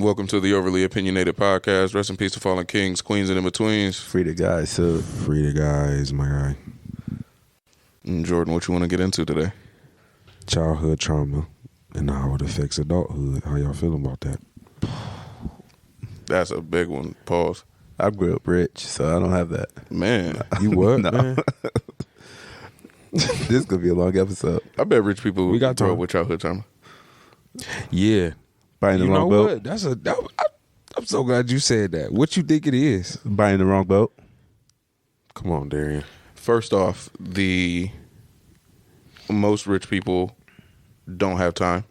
Welcome to the Overly Opinionated podcast. Rest in peace to fallen kings, queens, and in-betweens. Free the guys, so. Free the guys, my guy. Jordan, what you want to get into today? Childhood trauma and how it affects adulthood. How y'all feeling about that? That's a big one. Pause. I grew up rich, so I don't have that. Man. You what, No. man? This is going to be a long episode. I bet rich people We got grow time. up with childhood trauma. Yeah. Buying the You know wrong boat. what? I'm so glad you said that. What you think it is? Buying the wrong boat. Come on, Darian. First off, most rich people don't have time.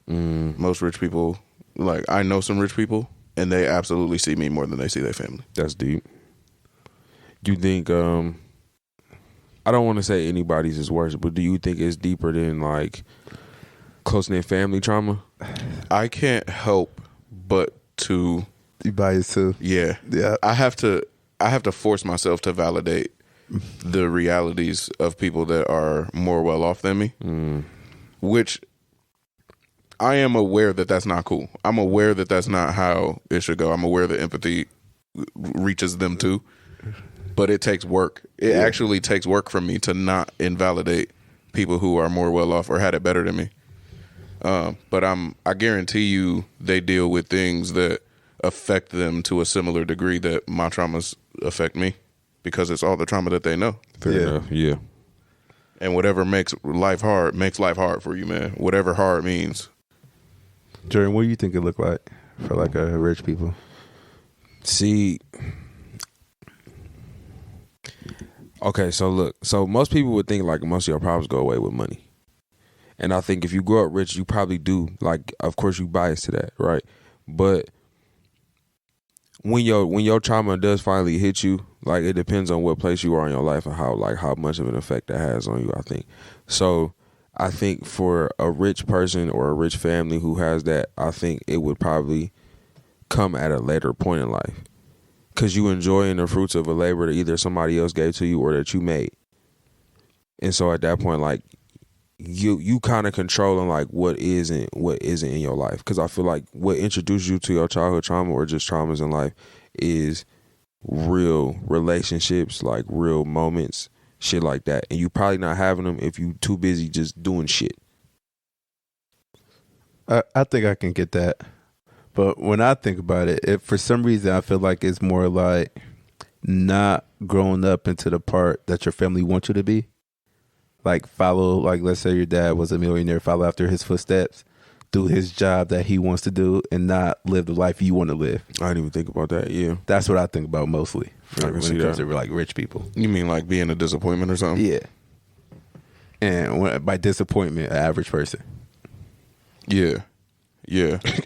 Most rich people, like I know some rich people, and they absolutely see me more than they see their family. That's deep. You think, I don't want to say anybody's is worse, but do you think it's deeper than like close-knit family trauma? I can't help but to, You buy it too. yeah. Yeah. I have to force myself to validate the realities of people that are more well off than me, which I am aware that that's not cool. I'm aware that that's not how it should go. I'm aware that empathy reaches them too, but it takes work. It actually takes work for me to not invalidate people who are more well off or had it better than me. But I guarantee you they deal with things that affect them to a similar degree that my traumas affect me, because it's all the trauma that they know. Fair enough. Yeah. And whatever makes life hard for you, man. Whatever hard means. Jordan, what do you think it look like for like a rich people? See, okay, so look, so most people would think like most of your problems go away with money. And I think if you grow up rich, you probably do. Like, of course, you bias to that, right? But when your trauma does finally hit you, like it depends on what place you are in your life and how much of an effect that has on you, I think. So I think for a rich person or a rich family who has that, I think it would probably come at a later point in life, because you enjoying the fruits of a labor that either somebody else gave to you or that you made. And so at that point, like you kind of controlling like what isn't in your life, because I feel like what introduces you to your childhood trauma or just traumas in life is real relationships, like real moments, shit like that. And you probably not having them if you too busy just doing shit. I think I can get that. But when I think about it, for some reason, I feel like it's more like not growing up into the part that your family wants you to be. Like follow, like let's say your dad was a millionaire, follow after his footsteps, do his job that he wants to do, and not live the life you want to live. I didn't even think about that. Yeah. That's what I think about mostly I can when see it comes that. to like rich people. You mean like being a disappointment or something? Yeah. And by disappointment, an average person. Yeah.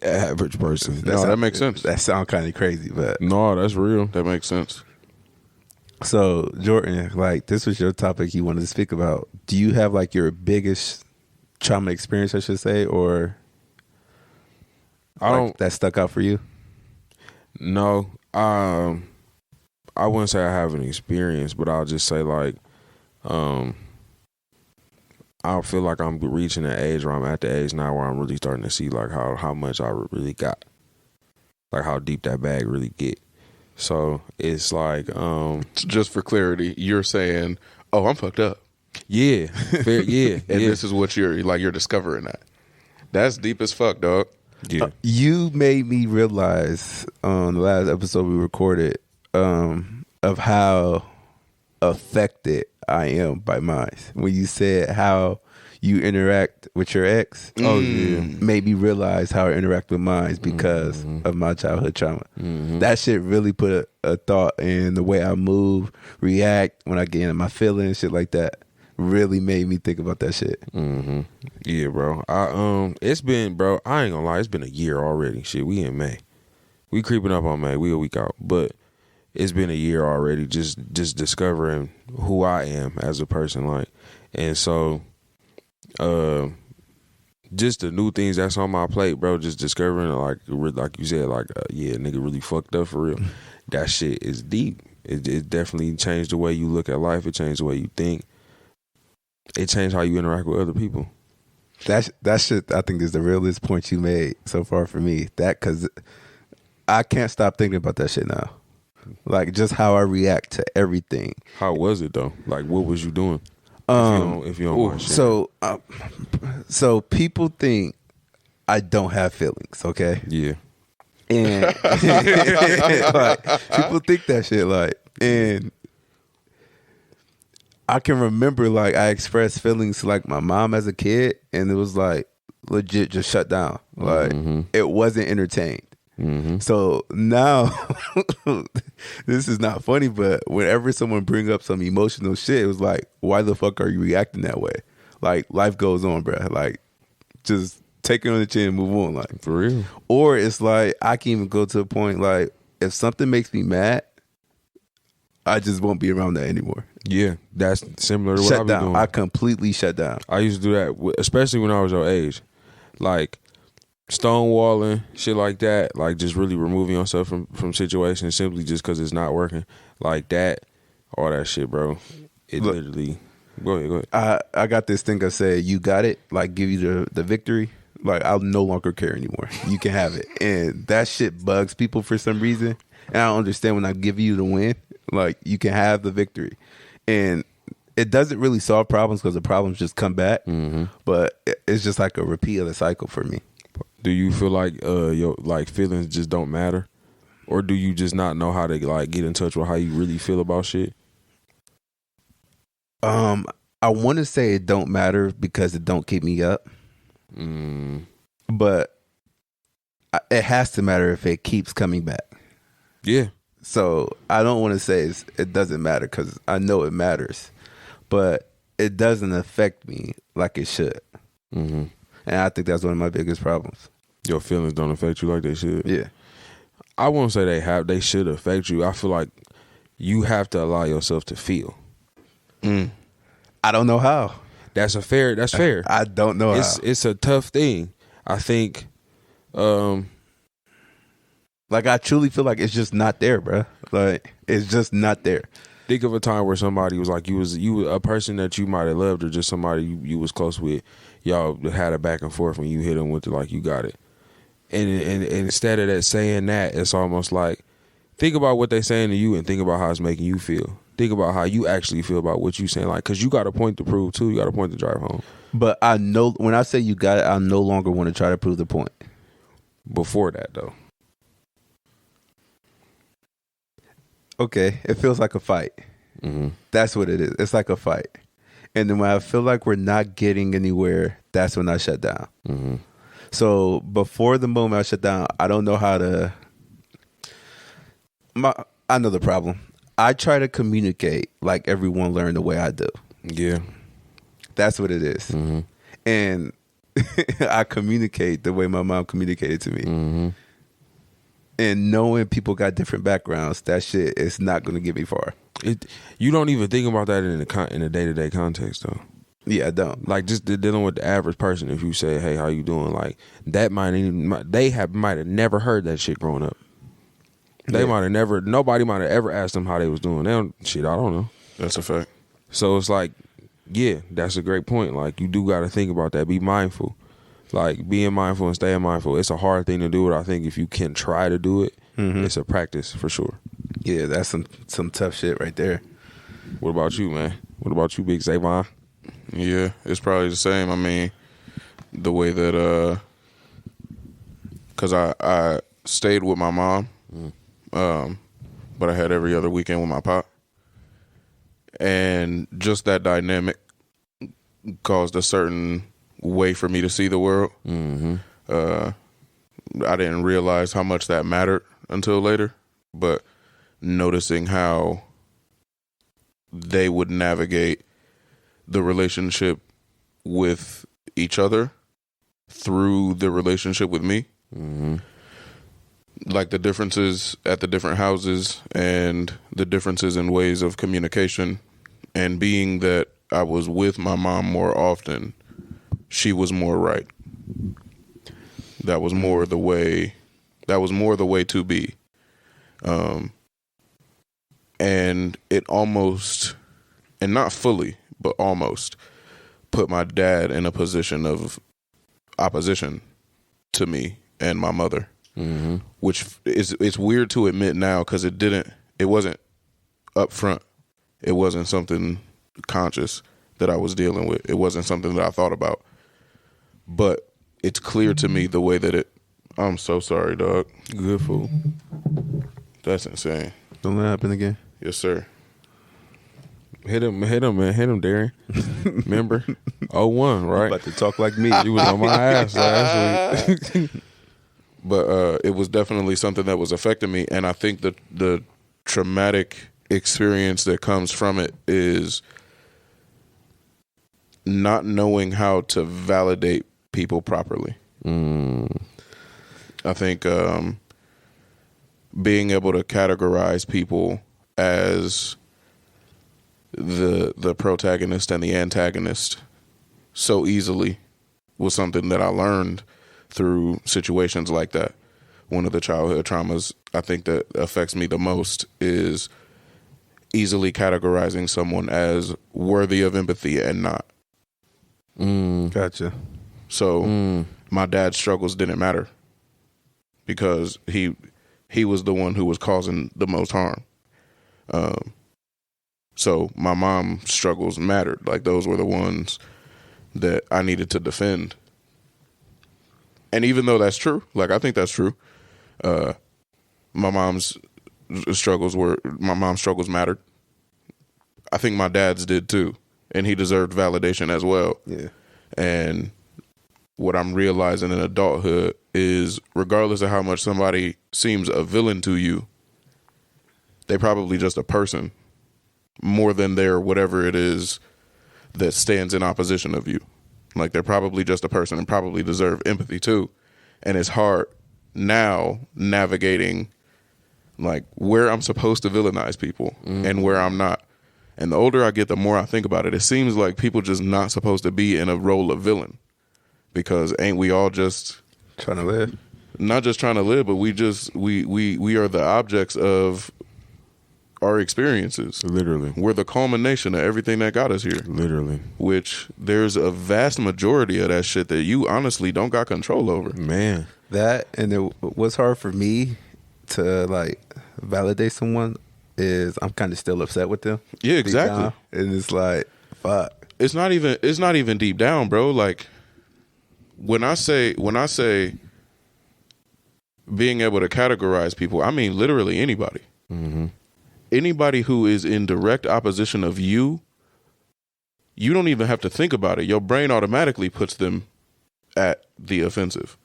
Average person. No, that makes sense. That sounds kind of crazy, but No, that's real. That makes sense. so Jordan, like this was your topic you wanted to speak about. Do you have like your biggest trauma experience, I should say, or I don't. that stuck out for you? No, I wouldn't say I have an experience, but I'll just say like, I feel like I'm reaching an age, or I'm at the age now where I'm really starting to see like how much I really got, like how deep that bag really get. So it's like, Just for clarity, you're saying, "Oh, I'm fucked up," yeah, fair, yeah, and yeah, this is what you're discovering that. That's deep as fuck, dog. yeah. You made me realize on the last episode we recorded of how affected I am by mine. When you said how you interact with your ex, made me realize how I interact with mine because of my childhood trauma. That shit really put a thought in the way I move, react when I get in my feelings, shit like that. Really made me think about that shit. Yeah, bro. It's been, bro, I ain't gonna lie, it's been a year already. Shit, we in May. We creeping up on May. We a week out. But it's been a year already just discovering who I am as a person, like. And so just the new things that's on my plate, bro, just discovering like you said, like yeah, nigga really fucked up for real. That shit is deep. It definitely changed the way you look at life. It changed the way you think. It changed how you interact with other people. That shit, I think, is the realest point you made so far for me. That, because I can't stop thinking about that shit now. Like, just how I react to everything. How was it though? Like, what was you doing? If you don't mind sharing. So people think I don't have feelings, okay? Yeah. And like, people think that shit, like, and I can remember, like, I expressed feelings to, like, my mom as a kid, and it was like legit just shut down. Like, it wasn't entertained. So now, this is not funny, but whenever someone bring up some emotional shit, it was like, why the fuck are you reacting that way? Like, life goes on, bruh. Like, just take it on the chin and move on. Like, For real. or it's like, I can even go to a point, like, if something makes me mad, I just won't be around that anymore. Yeah, that's similar to what I Shut be down. doing. I completely shut down. I used to do that, especially when I was your age. Like, stonewalling, shit like that. Like, just really removing yourself from situations simply just because it's not working. Like that, all that shit, bro. It Look, literally... Go ahead. I got this thing I said, you got it, like, give you the victory. Like, I'll no longer care anymore. You can have it. And that shit bugs people for some reason. And I don't understand when I give you the win. Like, you can have the victory. And it doesn't really solve problems because the problems just come back. But it's just like a repeat of the cycle for me. Do you feel like your like feelings just don't matter? Or do you just not know how to like get in touch with how you really feel about shit? I want to say it don't matter because it don't keep me up. But it has to matter if it keeps coming back. Yeah. So I don't want to say it doesn't matter because I know it matters, but it doesn't affect me like it should. And I think that's one of my biggest problems. Your feelings don't affect you like they should. Yeah. I won't say they should affect you. I feel like you have to allow yourself to feel. I don't know how. That's fair. I don't know how. It's a tough thing. I think like, I truly feel like it's just not there, bro. Like, it's just not there. think of a time where somebody was like, you were a person that you might have loved, or just somebody you was close with. Y'all had a back and forth when you hit them with like, you got it. And instead of that saying that, it's almost like, think about what they're saying to you and think about how it's making you feel. Think about how you actually feel about what you saying. Like, because you got a point to prove too. You got a point to drive home. But I know when I say you got it, I no longer want to try to prove the point. Before that, though. Okay, it feels like a fight. That's what it is. It's like a fight. And then when I feel like we're not getting anywhere, that's when I shut down. So before the moment I shut down, I don't know how to... I know the problem. I try to communicate like everyone learned the way I do. Yeah. That's what it is. And I communicate the way my mom communicated to me. And knowing people got different backgrounds, that shit is not going to get me far. You don't even think about that in the day-to-day context, though. Yeah, I don't. Like, just dealing with the average person, if you say, hey, how you doing? Like, that might have never heard that shit growing up. Nobody might have ever asked them how they was doing. I don't know. That's a fact. So it's like, yeah, that's a great point. Like, you do got to think about that. Be mindful. Like, being mindful and staying mindful. It's a hard thing to do, but I think if you can try to do it, it's a practice for sure. Yeah, that's some tough shit right there. What about you, man? What about you, Big Zavon? Yeah, it's probably the same. I mean, the way that, because I stayed with my mom, but I had every other weekend with my pop. And just that dynamic caused a certain way for me to see the world. I didn't realize how much that mattered until later, but noticing how they would navigate the relationship with each other through the relationship with me. Like the differences at the different houses and the differences in ways of communication, and being that I was with my mom more often, she was more right. That was more the way to be. And it almost, and not fully, but almost, put my dad in a position of opposition to me and my mother, which it's weird to admit now because it wasn't up front. It wasn't something conscious that I was dealing with. It wasn't something that I thought about. But it's clear to me the way that I'm so sorry, dog. Good fool. That's insane. Don't let it happen again. Yes, sir. Hit him, man. Hit him, Darren. Remember? 01, right? About to talk like me. You was on my ass last week. But it was definitely something that was affecting me. And I think that the traumatic experience that comes from it is not knowing how to validate people properly. I think being able to categorize people as the protagonist and the antagonist so easily was something that I learned through situations like that. One of the childhood traumas I think that affects me the most is easily categorizing someone as worthy of empathy and not. Gotcha. So my dad's struggles didn't matter because he was the one who was causing the most harm. So my mom's struggles mattered. Like those were the ones that I needed to defend. And even though that's true, like I think that's true, my mom's struggles mattered. I think my dad's did too, and he deserved validation as well. Yeah. And what I'm realizing in adulthood is regardless of how much somebody seems a villain to you, they probably just a person more than they're whatever it is that stands in opposition of you. Like they're probably just a person and probably deserve empathy too. And it's hard now navigating like where I'm supposed to villainize people and where I'm not. And the older I get, the more I think about it. It seems like people just not supposed to be in a role of villain because ain't we all just trying to live? Not just trying to live, but we are the objects of our experiences. Literally. We're the culmination of everything that got us here. Literally. Which there's a vast majority of that shit that you honestly don't got control over. Man. That, and what's hard for me to like validate someone is I'm kind of still upset with them. Yeah, exactly. Down, and it's like, fuck. It's not even deep down, bro. Like when I say being able to categorize people, I mean literally anybody. Anybody who is in direct opposition of you, you don't even have to think about it. Your brain automatically puts them at the offensive.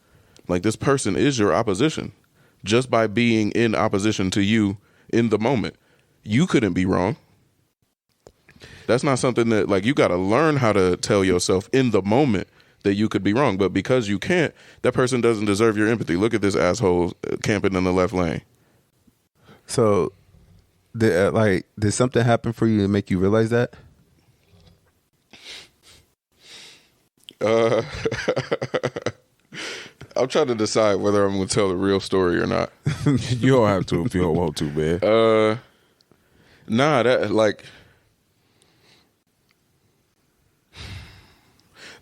Like this person is your opposition just by being in opposition to you in the moment. You couldn't be wrong. That's not something that like you got to learn how to tell yourself in the moment that you could be wrong. But because you can't, that person doesn't deserve your empathy. Look at this asshole camping in the left lane. So did something happen for you to make you realize that? I'm trying to decide whether I'm going to tell the real story or not. You don't have to if you don't want to, man. Nah, that like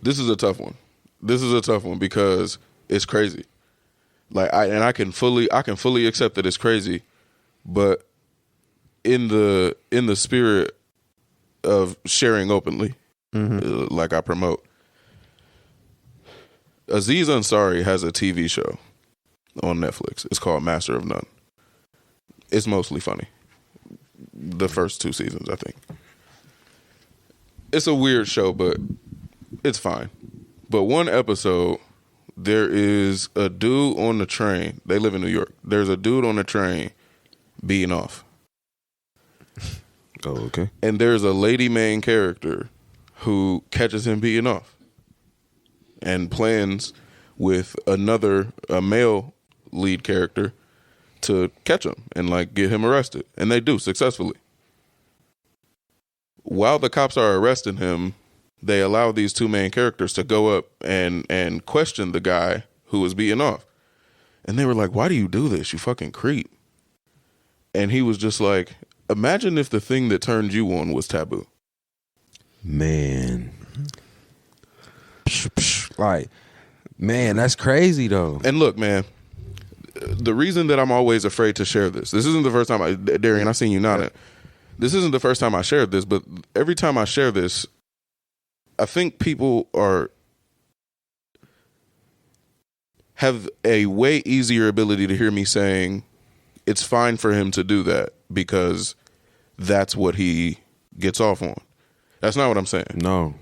this is a tough one. This is a tough one because it's crazy. Like I can fully accept that it's crazy, but in the spirit of sharing openly, like I promote, Aziz Ansari has a TV show on Netflix. It's called Master of None. It's mostly funny. The first 2 seasons, I think. It's a weird show, but it's fine. But one episode, there is a dude on the train. They live in New York. There's a dude on the train beating off. Oh, okay. And there's a lady main character who catches him beating off and plans with a male lead character to catch him and like get him arrested. And they do successfully. While the cops are arresting him, they allow these 2 main characters to go up and question the guy who was beating off. And they were like, why do you do this? You fucking creep. And he was just like, imagine if the thing that turned you on was taboo. Man. Like, Man, that's crazy though. And look, man, the reason that I'm always afraid to share this isn't the first time Darian, I seen you nodding. This isn't the first time I shared this, but every time I share this, I think people have a way easier ability to hear me saying it's fine for him to do that because that's what he gets off on. That's not what I'm saying. No.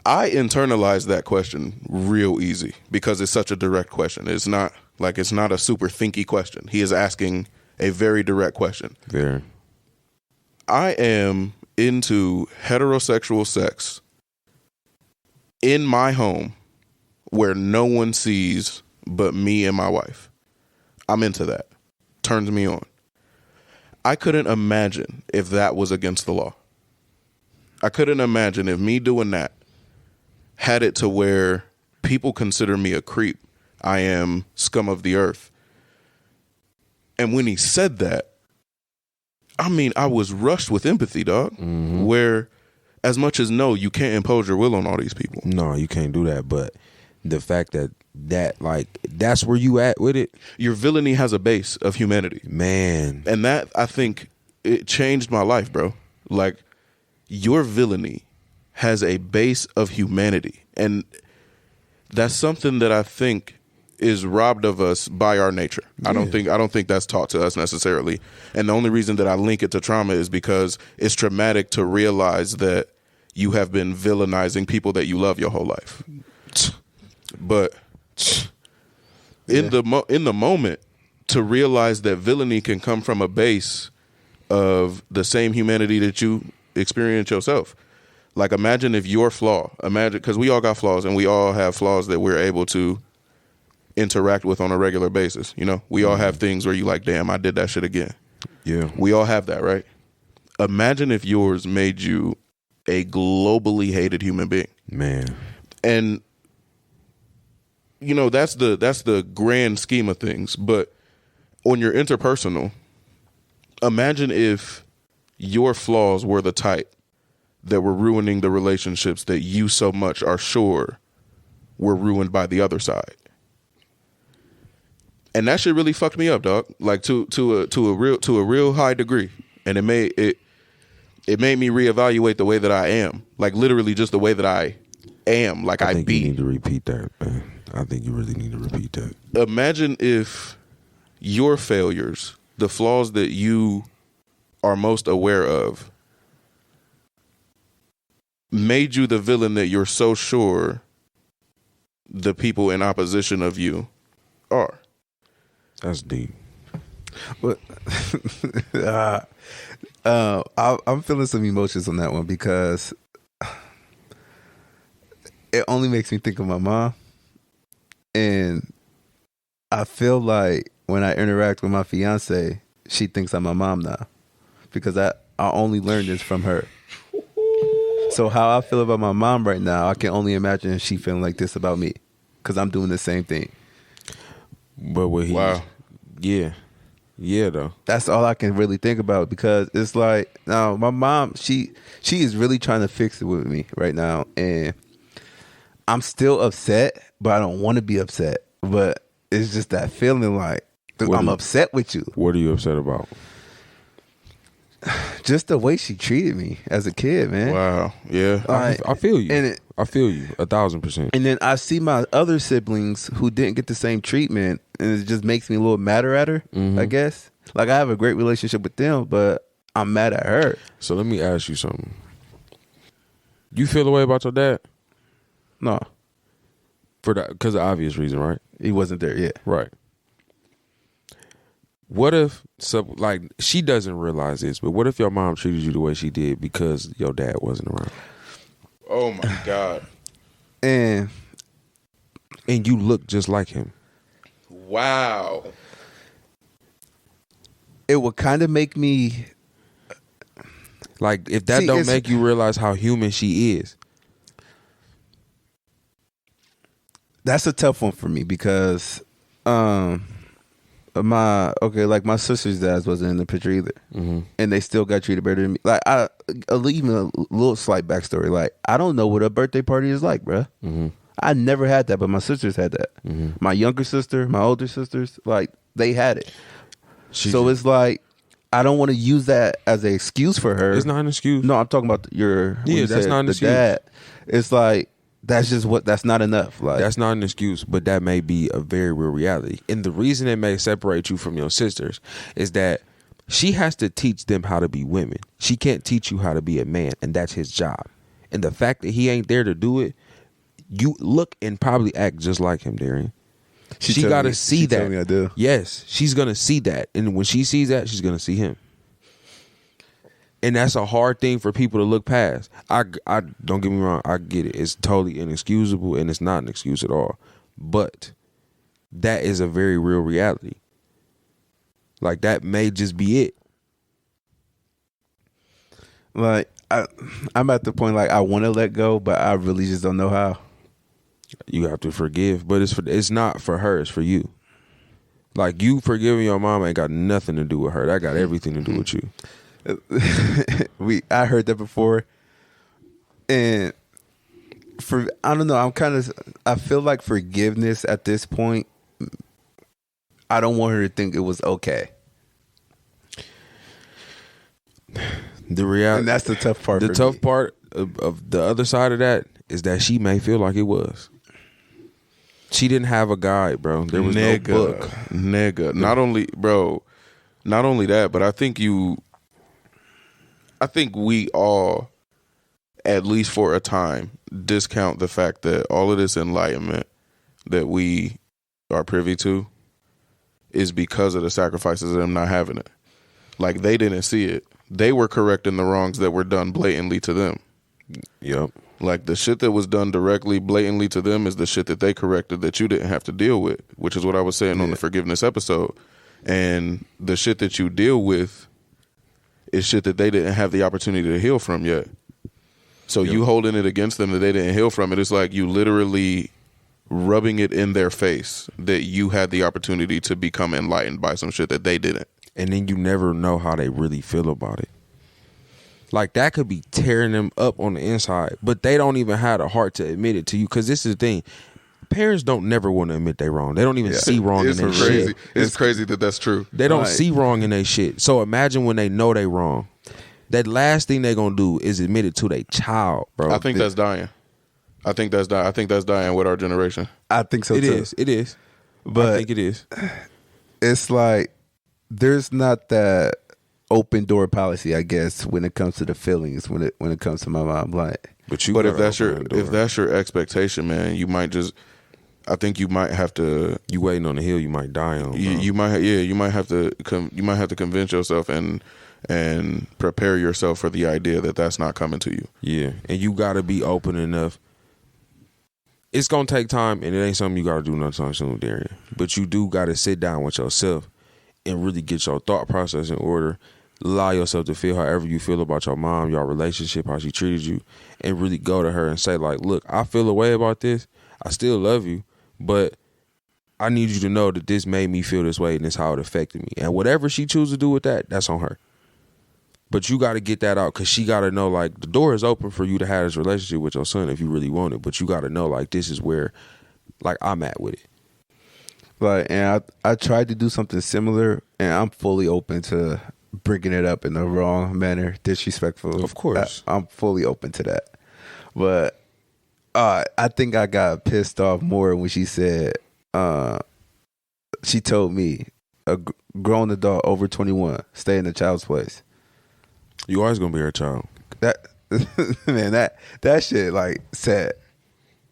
I internalize that question real easy because it's such a direct question. It's not a super thinky question. He is asking a very direct question. Very. I am into heterosexual sex in my home where no one sees but me and my wife. I'm into that. Turns me on. I couldn't imagine if that was against the law. I couldn't imagine if me doing that had it to where people consider me a creep. I am scum of the earth. And when he said that, I mean, I was rushed with empathy, dog. Mm-hmm. Where, as much as no, you can't impose your will on all these people. No, you can't do that. But the fact that that's where you at with it. Your villainy has a base of humanity. Man. And that, I think, it changed my life, bro. Like, your villainy has a base of humanity. And that's something that I think is robbed of us by our nature. Yeah. I don't think that's taught to us necessarily. And the only reason that I link it to trauma is because it's traumatic to realize that you have been villainizing people that you love your whole life. But in the moment, to realize that villainy can come from a base of the same humanity that you experience yourself. Like, imagine if your flaw, because we all got flaws and we all have flaws that we're able to interact with on a regular basis. You know, we all have things where you like, damn, I did that shit again. Yeah. We all have that, right? Imagine if yours made you a globally hated human being. Man. And, you know, that's the grand scheme of things. But on your interpersonal, imagine if your flaws were the type that were ruining the relationships that you so much are sure were ruined by the other side. And that shit really fucked me up, dog. Like to a real high degree. And it made me reevaluate the way that I am. Like, literally just the way that I am. Like, I think be. You need to repeat that, man. I think you really need to repeat that. Imagine if your failures, the flaws that you are most aware of, made you the villain that you're so sure the people in opposition of you are. That's deep. But I'm feeling some emotions on that one because it only makes me think of my mom. And I feel like when I interact with my fiance, she thinks I'm my mom now because I only learned this from her. So how I feel about my mom right now, I can only imagine she feeling like this about me because I'm doing the same thing. But what he, wow, yeah, though. That's all I can really think about because it's like, now my mom, she is really trying to fix it with me right now, and I'm still upset, but I don't want to be upset. But it's just that feeling like I'm upset with you. What are you upset about? Just the way she treated me as a kid, man. Wow, yeah. I feel you. I feel you 1,000%. And then I see my other siblings who didn't get the same treatment, and it just makes me a little madder at her, I guess. Like, I have a great relationship with them, but I'm mad at her. So let me ask you something. You feel the way about your dad? No. Because of obvious reason, right? He wasn't there yet. Right. What if, she doesn't realize this, but what if your mom treated you the way she did because your dad wasn't around? Oh my God. And you look just like him. Wow. It would kind of make me... Like, if that don't make you realize how human she is. That's a tough one for me because... my sister's dad wasn't in the picture either, and they still got treated better than me. Like, I'll leave a little slight backstory. Like, I don't know what a birthday party is like, bruh. I never had that, but my sisters had that. My younger sister, my older sisters, like they had it. So it's like I don't want to use that as an excuse for her. It's not an excuse. No, I'm talking about that's not an excuse. Dad. It's like that's not enough. Like that's not an excuse, but that may be a very real reality. And the reason it may separate you from your sisters is that she has to teach them how to be women. She can't teach you how to be a man, and that's his job. And the fact that he ain't there to do it, you look and probably act just like him, Darian. She got to see that. Me I do. Yes, she's gonna see that, and when she sees that, she's gonna see him. And that's a hard thing for people to look past. I don't get me wrong. I get it. It's totally inexcusable, and it's not an excuse at all. But that is a very real reality. Like that may just be it. Like I'm at the point like I want to let go, but I really just don't know how. You have to forgive, but it's not for her. It's for you. Like you forgiving your mom ain't got nothing to do with her. That got everything to do with you. I heard that before, and I don't know. I feel like forgiveness at this point. I don't want her to think it was okay. The reality, and that's the tough part. The tough part of the other side of that is that she may feel like it was. She didn't have a guide, bro. There was no book. Nigga. Not only that, but I think we all, at least for a time, discount the fact that all of this enlightenment that we are privy to is because of the sacrifices of them not having it. Like, they didn't see it. They were correcting the wrongs that were done blatantly to them. Yep. Like, the shit that was done directly, blatantly to them is the shit that they corrected that you didn't have to deal with, which is what I was saying on the forgiveness episode. And the shit that you deal with is shit that they didn't have the opportunity to heal from yet. So you holding it against them that they didn't heal from it, it's like you literally rubbing it in their face that you had the opportunity to become enlightened by some shit that they didn't. And then you never know how they really feel about it. Like, that could be tearing them up on the inside, but they don't even have the heart to admit it to you. Because this is the thing. Parents don't never want to admit they wrong. They don't even see wrong in their shit. It's crazy that that's true. They don't see wrong in their shit. So imagine when they know they wrong. That last thing they going to do is admit it to their child, bro. I think that's dying. I think that's dying with our generation. I think so, too. It is. But I think it is. It's like there's not that open door policy, I guess, when it comes to the feelings, when it comes to my mom. Like, but if that's your expectation, man, you might just. I think you might have to. You waiting on the hill, you might die on. You might have to convince yourself and prepare yourself for the idea that that's not coming to you. Yeah, and you got to be open enough. It's gonna take time, and it ain't something you got to do nothing soon, Darian. But you do got to sit down with yourself and really get your thought process in order. Allow yourself to feel however you feel about your mom, your relationship, how she treated you, and really go to her and say, like, look, I feel a way about this. I still love you, but I need you to know that this made me feel this way and this is how it affected me. And whatever she chooses to do with that, that's on her. But you got to get that out because she got to know, like, the door is open for you to have this relationship with your son if you really want it. But you got to know, like, this is where, like, I'm at with it. Like, and I tried to do something similar, and I'm fully open to bringing it up in the wrong manner, disrespectful. Of course. I'm fully open to that. But I think I got pissed off more when she said, she told me, a grown adult over 21, stay in the child's place. You always going to be her child. That, man, that shit, like, set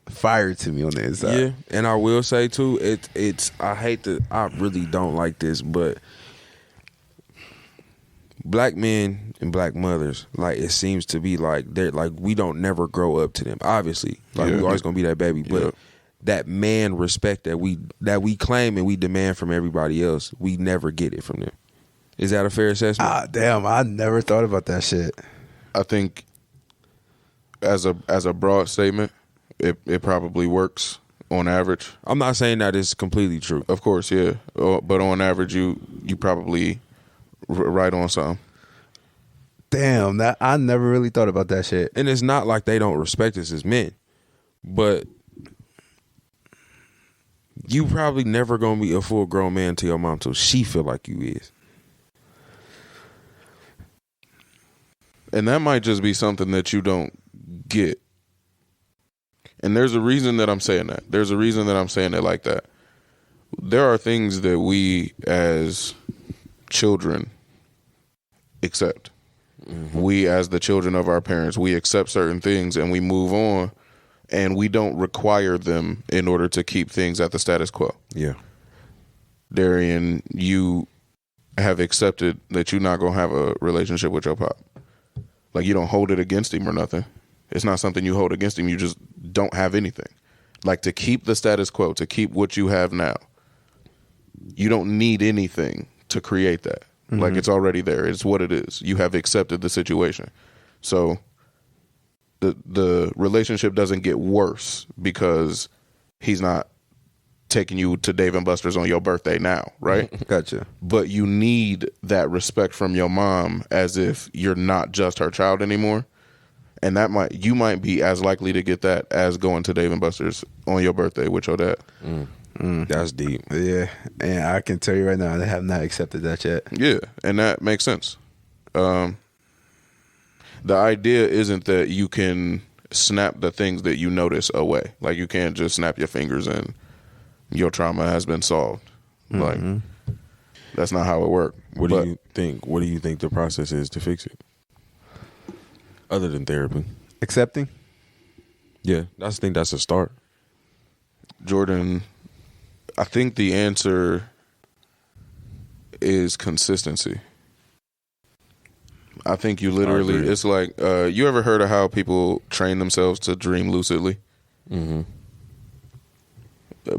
fire to me on the inside. Yeah, and I will say, too, I really don't like this, but black men and black mothers, like, it seems to be like they're like, we don't never grow up to them. Obviously, like, we always gonna be that baby, but that man respect that we claim and we demand from everybody else, we never get it from them. Is that a fair assessment? Damn, I never thought about that shit. I think as a broad statement, it probably works on average. I'm not saying that it's completely true. Of course, yeah, but on average, you probably right on something. Damn, that I never really thought about that shit. And it's not like they don't respect us as men, but you probably never gonna be a full grown man to your mom till she feel like you is. And that might just be something that you don't get. And there's a reason that I'm saying that. There's a reason that I'm saying it like that. There are things that we as children accept. Mm-hmm. We as the children of our parents, we accept certain things and we move on, and we don't require them in order to keep things at the status quo. Yeah. Darian, you have accepted that you're not going to have a relationship with your pop. Like, you don't hold it against him or nothing. It's not something you hold against him. You just don't have anything. Like, to keep the status quo, to keep what you have now, you don't need anything to create that. Mm-hmm. Like, it's already there. It's what it is. You have accepted the situation. So the relationship doesn't get worse because he's not taking you to Dave & Buster's on your birthday now, right? Gotcha. But you need that respect from your mom as if you're not just her child anymore. And you might be as likely to get that as going to Dave & Buster's on your birthday with your dad. That's deep. Yeah, and I can tell you right now, I have not accepted that yet. Yeah, and that makes sense. The idea isn't that you can snap the things that you notice away. Like, you can't just snap your fingers and your trauma has been solved. Mm-hmm. Like, that's not how it works. What do you think? What do you think the process is to fix it? Other than therapy, accepting. Yeah, I think that's a start. Jordan, I think the answer is consistency. I think you literally, it's like, you ever heard of how people train themselves to dream lucidly? Mm-hmm.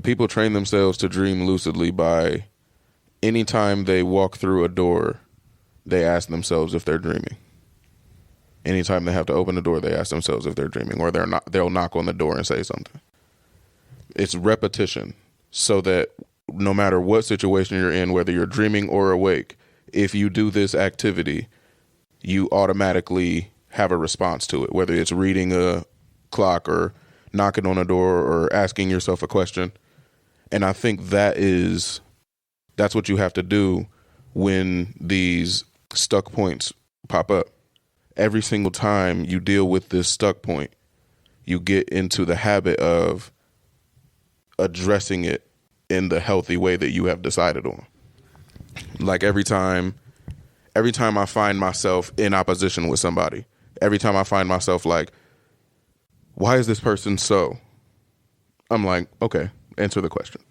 People train themselves to dream lucidly by anytime they walk through a door, they ask themselves if they're dreaming. Anytime they have to open the door, they ask themselves if they're dreaming, or they'll knock on the door and say something. It's repetition, so that no matter what situation you're in, whether you're dreaming or awake, if you do this activity, you automatically have a response to it, whether it's reading a clock or knocking on a door or asking yourself a question. And I think that's what you have to do when these stuck points pop up. Every single time you deal with this stuck point, you get into the habit of addressing it in the healthy way that you have decided on. Like, every time I find myself in opposition with somebody, every time I find myself like, why is this person so? I'm like, okay, answer the question.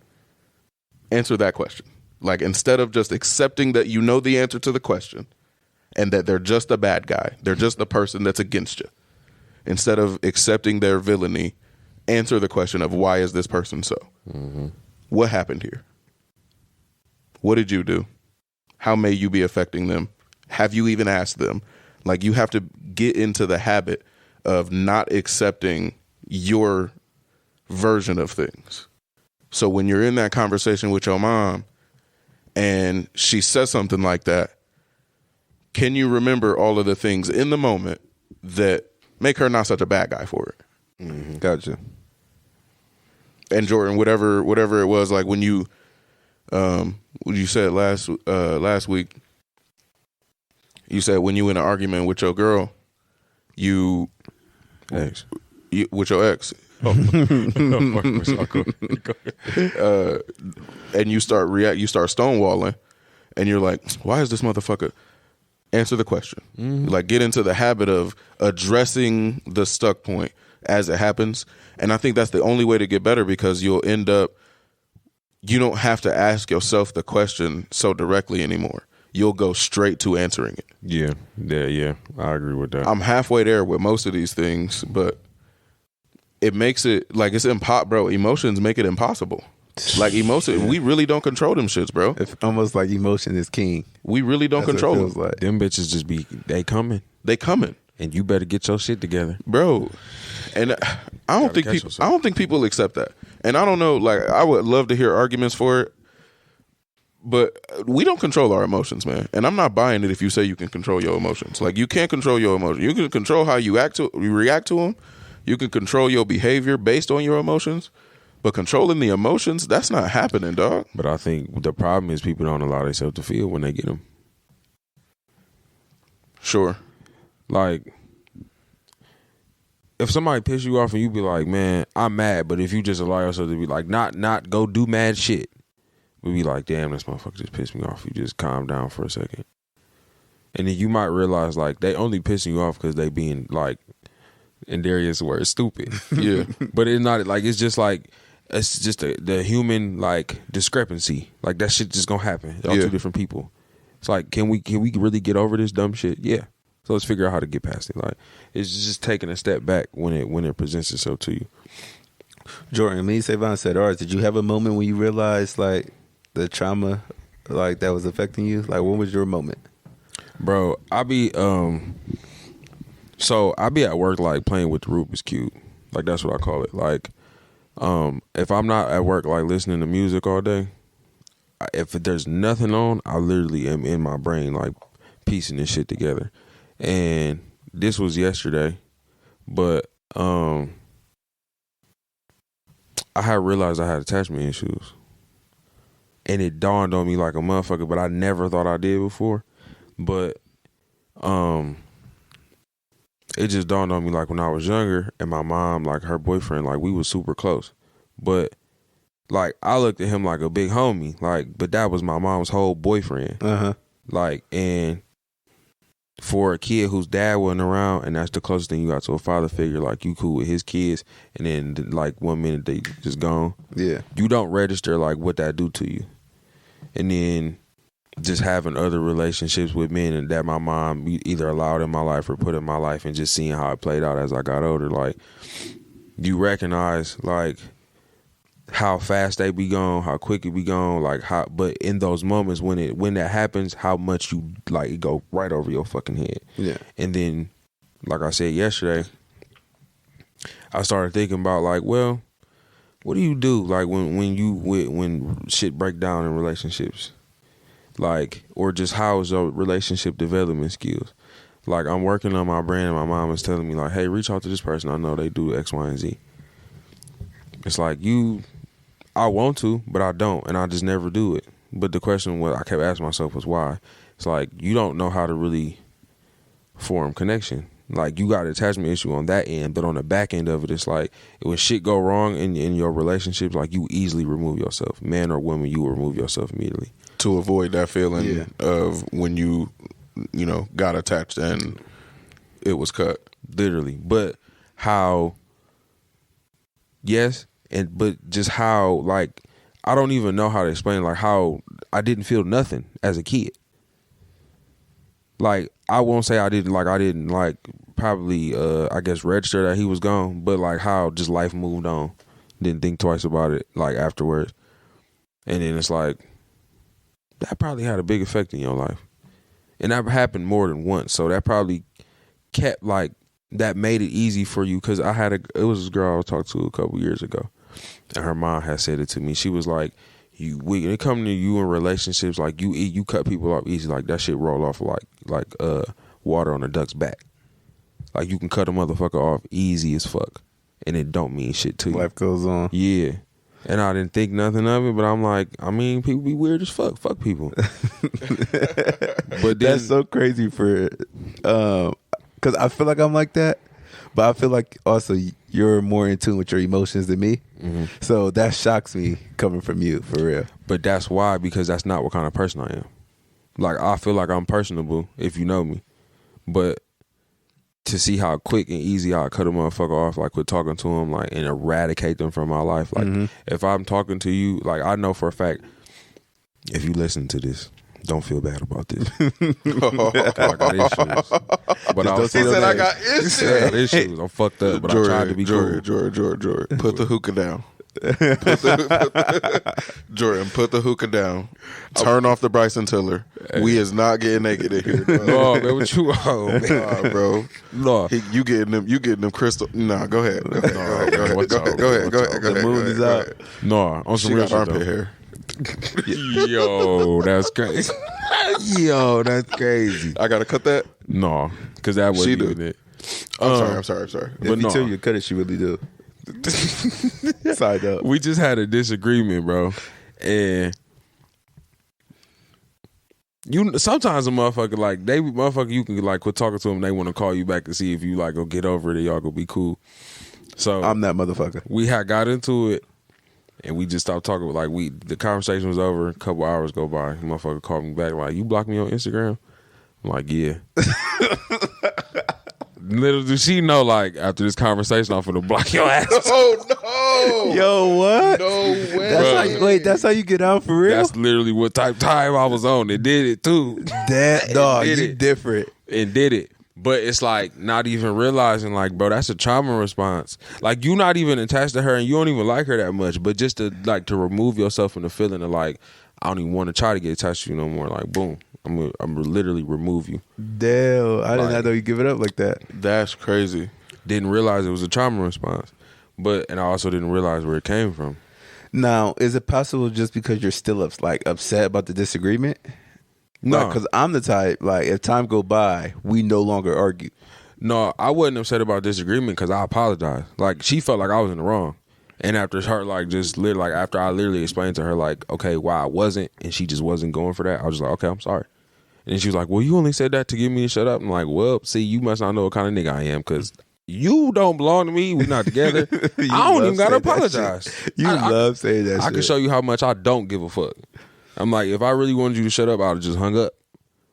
Answer that question. Like, instead of just accepting that you know the answer to the question and that they're just a bad guy, they're just the person that's against you. Instead of accepting their villainy, answer the question of, why is this person so? Mm-hmm. What happened here? What did you do? How may you be affecting them? Have you even asked them? Like, you have to get into the habit of not accepting your version of things. So when you're in that conversation with your mom and she says something like that, can you remember all of the things in the moment that make her not such a bad guy for it? Mm-hmm. Gotcha. And Jordan, whatever it was, like when you said last week, you said when you in an argument with your girl, with your ex, and you start stonewalling, and you're like, why is this motherfucker? Answer the question. Mm-hmm. Like, get into the habit of addressing the stuck point as it happens. And I think that's the only way to get better, because you don't have to ask yourself the question so directly anymore. You'll go straight to answering it. Yeah. I agree with that. I'm halfway there with most of these things, but it makes it like it's bro. Emotions make it impossible. Like, emotion, we really don't control them shits, bro. It's almost like emotion is king. We really don't control them. Like. Them bitches just they coming. And you better get your shit together, bro. And I don't think people accept that. And I don't know, like, I would love to hear arguments for it, but we don't control our emotions, man. And I'm not buying it if you say you can control your emotions. Like, you can't control your emotions. You can control how you react to them. You can control your behavior based on your emotions, But controlling the emotions, that's not happening, dog. But I think the problem is people don't allow themselves to feel when they get them. Sure. Like, if somebody piss you off and you be like, man, I'm mad, but if you just allow yourself to be like, not go do mad shit, we be like, damn, this motherfucker just pissed me off. You just calm down for a second. And then you might realize, like, they only pissing you off because they being, like, in Darius' words, stupid. Yeah. But it's not, like, it's just, like, it's just the human, like, discrepancy. Like, that shit just gonna happen. Y'all two different people. It's like, can we really get over this dumb shit? Yeah. So let's figure out how to get past it. Like, it's just taking a step back when it presents itself to you. Jordan, me and Savon said ours. Did you have a moment when you realized, like, the trauma, like, that was affecting you? Like, what was your moment? Bro, I be at work, like, playing with the Rubik's Cube. Like, that's what I call it. Like, if I'm not at work, like, listening to music all day, if there's nothing on, I literally am in my brain, like, piecing this shit together. And this was yesterday, but I had realized I had attachment issues. And it dawned on me like a motherfucker, but I never thought I did before. But it just dawned on me like when I was younger, and my mom, like, her boyfriend, like, we was super close. But, like, I looked at him like a big homie, like, but that was my mom's whole boyfriend. Uh-huh. Like, and for a kid whose dad wasn't around, and that's the closest thing you got to a father figure, like, you cool with his kids, and then, like, 1 minute they just gone. Yeah. You don't register, like, what that do to you. And then just having other relationships with men and that my mom either allowed in my life or put in my life, and just seeing how it played out as I got older, like, you recognize, like, how fast they be gone, how quick it be gone, like, how, but in those moments when that happens, how much you, like, it go right over your fucking head. Yeah. And then, like I said yesterday, I started thinking about, like, well, what do you do, like, when shit break down in relationships? Like, or just how is your relationship development skills? Like, I'm working on my brand, and my mom is telling me, like, hey, reach out to this person. I know they do X, Y, and Z. It's like, I want to, but I don't, and I just never do it. But the question what I kept asking myself was why. It's like, you don't know how to really form connection. Like, you got an attachment issue on that end, but on the back end of it, it's like, when shit go wrong in your relationships, like, you easily remove yourself. Man or woman, you will remove yourself immediately. To avoid that feeling of when you got attached and it was cut. Literally. But how, yes, but just how, like, I don't even know how to explain, like, how I didn't feel nothing as a kid. Like, I won't say I didn't probably I guess register that he was gone, but, like, how just life moved on. Didn't think twice about it, like, afterwards. And then it's like, that probably had a big effect in your life. And that happened more than once, so that probably kept, like, that made it easy for you, because it was this girl I was talking to a couple years ago, and her mom had said it to me. She was like, when it comes to you in relationships, like, you cut people off easy, like, that shit roll off like water on a duck's back. Like, you can cut a motherfucker off easy as fuck, and it don't mean shit to you. Life goes on. Yeah. And I didn't think nothing of it, but I'm like, I mean, people be weird as fuck. Fuck people. But that's so crazy for, because I feel like I'm like that, but I feel like also you're more in tune with your emotions than me. Mm-hmm. So that shocks me coming from you, for real. But that's why, because that's not what kind of person I am. Like, I feel like I'm personable if you know me, but to see how quick and easy I cut a motherfucker off, like, with talking to him, like, and eradicate them from my life. Like, if I'm talking to you, like, I know for a fact, if you listen to this, don't feel bad about this. I got issues. But he said I got issues. I'm fucked up, but I tried to be cool. Jordan, put the hookah down. Jordan, put the hookah down. Turn off the Bryson Tiller. Hey. We is not getting naked in here. No, man, what you on, man? Bro. No. You getting them crystal. Nah, go ahead. Go ahead. The moon is out. No, on some real shit, armpit hair. Yo, that's crazy. Yo, that's crazy. I gotta cut that? No, because that wasn't even it. I'm sorry. But if you tell you to cut it, she really do. Side up. We just had a disagreement, bro. And you sometimes a motherfucker like you can like quit talking to them. They want to call you back to see if you like go get over it or y'all go be cool. So I'm that motherfucker. We had got into it and we just stopped talking. Like the conversation was over. A couple hours go by. The motherfucker called me back like, "You blocked me on Instagram?" I'm like, "Yeah." Little does she know, like, after this conversation, I'm finna block your ass. Oh, no. Yo, what? No way. That's how you get out for real? That's literally what type of time I was on. It did it, too. That dog, you different. It did it. But it's like not even realizing, like, bro, that's a trauma response. Like, you not even attached to her and you don't even like her that much. But just to remove yourself from the feeling of, like, I don't even want to try to get attached to you no more. Like, boom. I'm gonna literally remove you. Damn, I did not know you give it up like that. That's crazy. Didn't realize it was a trauma response, and I also didn't realize where it came from. Now, is it possible just because you're still upset about the disagreement? No, because I'm the type like if time go by, we no longer argue. No, I wasn't upset about disagreement because I apologized. Like she felt like I was in the wrong. And after her, after I literally explained to her, like, okay, why I wasn't, and she just wasn't going for that, I was just like, okay, I'm sorry. And then she was like, well, you only said that to get me to shut up. I'm like, well, see, you must not know what kind of nigga I am, because you don't belong to me. We're not together. I don't even got to apologize. Love saying that shit. I can show you how much I don't give a fuck. I'm like, if I really wanted you to shut up, I would have just hung up.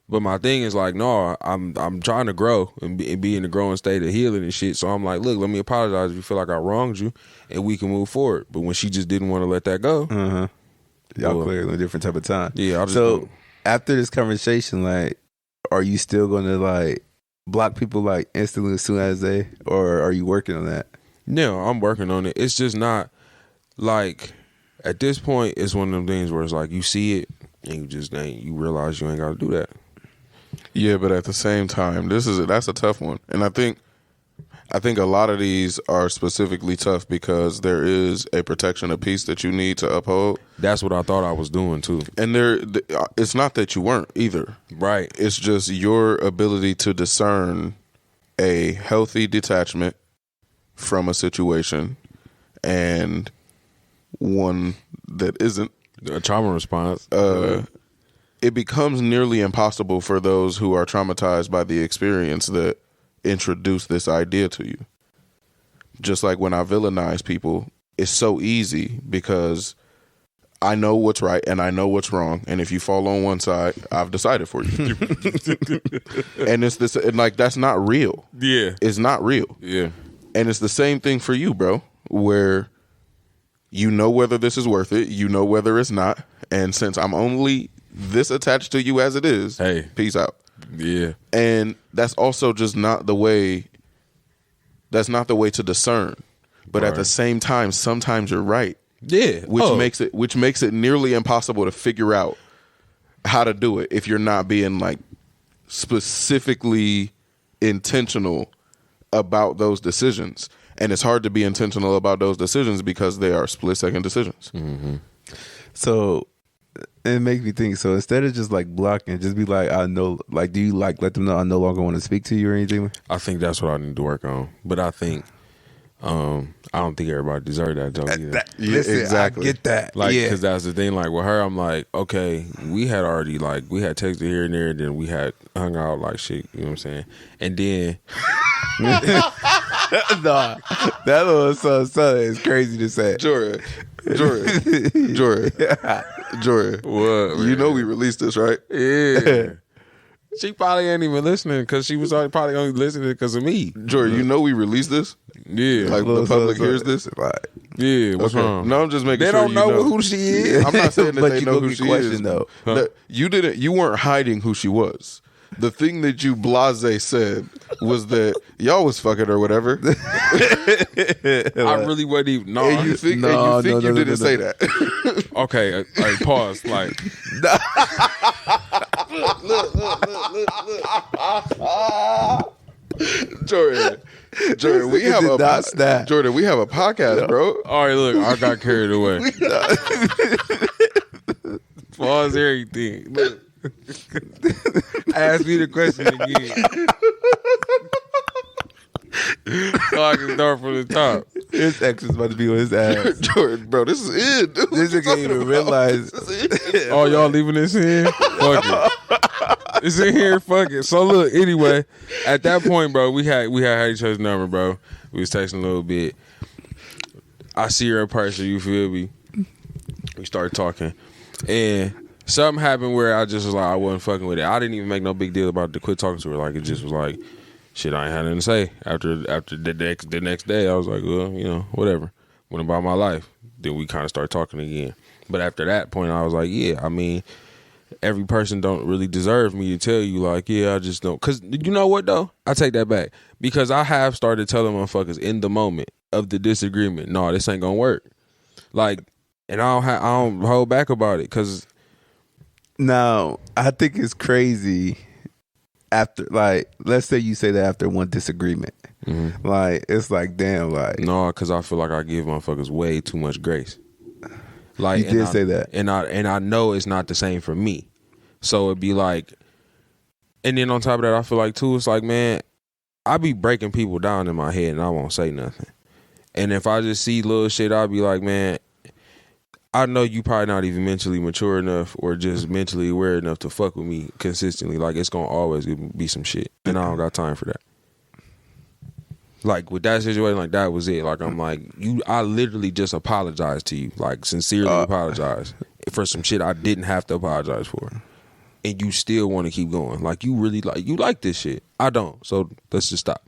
But my thing is like, no, I'm trying to grow and be in the growing state of healing and shit. So I'm like, look, let me apologize if you feel like I wronged you, and we can move forward. But when she just didn't want to let that go, y'all clearly a different type of time. Yeah. So after this conversation, like, are you still going to like block people like instantly as soon as or are you working on that? No, I'm working on it. It's just not like at this point. It's one of them things where it's like you see it and you realize you ain't got to do that. Yeah, but at the same time, that's a tough one. And I think a lot of these are specifically tough because there is a protection of peace that you need to uphold. That's what I thought I was doing too. And it's not that you weren't either. Right. It's just your ability to discern a healthy detachment from a situation and one that isn't. A trauma response. It becomes nearly impossible for those who are traumatized by the experience that introduce this idea to you. Just like when I villainize people, it's so easy because I know what's right and I know what's wrong. And if you fall on one side, I've decided for you. And it's this, and like, that's not real. Yeah. It's not real. Yeah. And it's the same thing for you, bro, where you know whether this is worth it, you know whether it's not. And since I'm only this attached to you as it is, hey, peace out. Yeah. And that's also just not the way to discern. But at the same time, sometimes you're right. Yeah. Which makes it nearly impossible to figure out how to do it if you're not being like specifically intentional about those decisions. And it's hard to be intentional about those decisions because they are split-second decisions. Mm-hmm. So it makes me think. So instead of just like blocking, just be like, I know. Like, do you like let them know I no longer want to speak to you or anything? I think that's what I need to work on. But I think I don't think everybody deserves that joke either. Listen, exactly. I get that. Like, because that's the thing. Like with her, I'm like, okay, we had texted here and there, and then we had hung out like shit. You know what I'm saying? And then nah, that was so it's crazy to say. Jordan. What? You know we released this, right? Yeah. She probably ain't even listening because she was probably only listening because of me. Jordan, you know we released this? Yeah. Like the public hears this? Yeah, what's wrong? No, I'm just making they sure don't know who she is. I'm not saying that But they you know go who get she questioned, is. though. Huh? You weren't hiding who she was. The thing that you blase said was that y'all was fucking or whatever. I really wasn't even. No, And you think you didn't say that. Okay, pause. Like, Jordan, we have Jordan, we have a podcast, bro. all right, look, I got carried away. Pause everything. Look. Ask me the question again. So I can start from the top. His ex is about to be on his ass. Jordan, bro, this is it. Dude. This nigga ain't even realize. Oh, y'all leaving this in? Fuck it. It's in here. Fuck it. So look, anyway, at that point, bro, we had each other's number, bro. We was texting a little bit. I see her in person. You feel me? We started talking, and something happened where I just was like, I wasn't fucking with it. I didn't even make no big deal about to quit talking to her. Like, it just was like, shit, I ain't had nothing to say. After the next day, I was like, well, you know, whatever. Went about my life. Then we kind of started talking again. But after that point, I was like, yeah, I mean, every person don't really deserve me to tell you, like, yeah, I just don't. Because you know what, though? I take that back. Because I have started telling motherfuckers in the moment of the disagreement, no, this ain't going to work. Like, and I don't hold back about it. Because now, I think it's crazy after, like, let's say you say that after one disagreement. Mm-hmm. Like, it's like, damn, like. No, because I feel like I give motherfuckers way too much grace. Like, you did say that. And I know it's not the same for me. So it'd be like, and then on top of that, I feel like, too, it's like, man, I be breaking people down in my head and I won't say nothing. And if I just see little shit, I'll be like, man, I know you probably not even mentally mature enough or just mentally aware enough to fuck with me consistently. Like, it's going to always be some shit. And I don't got time for that. Like, with that situation, like, that was it. Like, I'm like, I literally just apologized to you. Like, sincerely apologized for some shit I didn't have to apologize for. And you still want to keep going. Like, you really like this shit. I don't. So, let's just stop.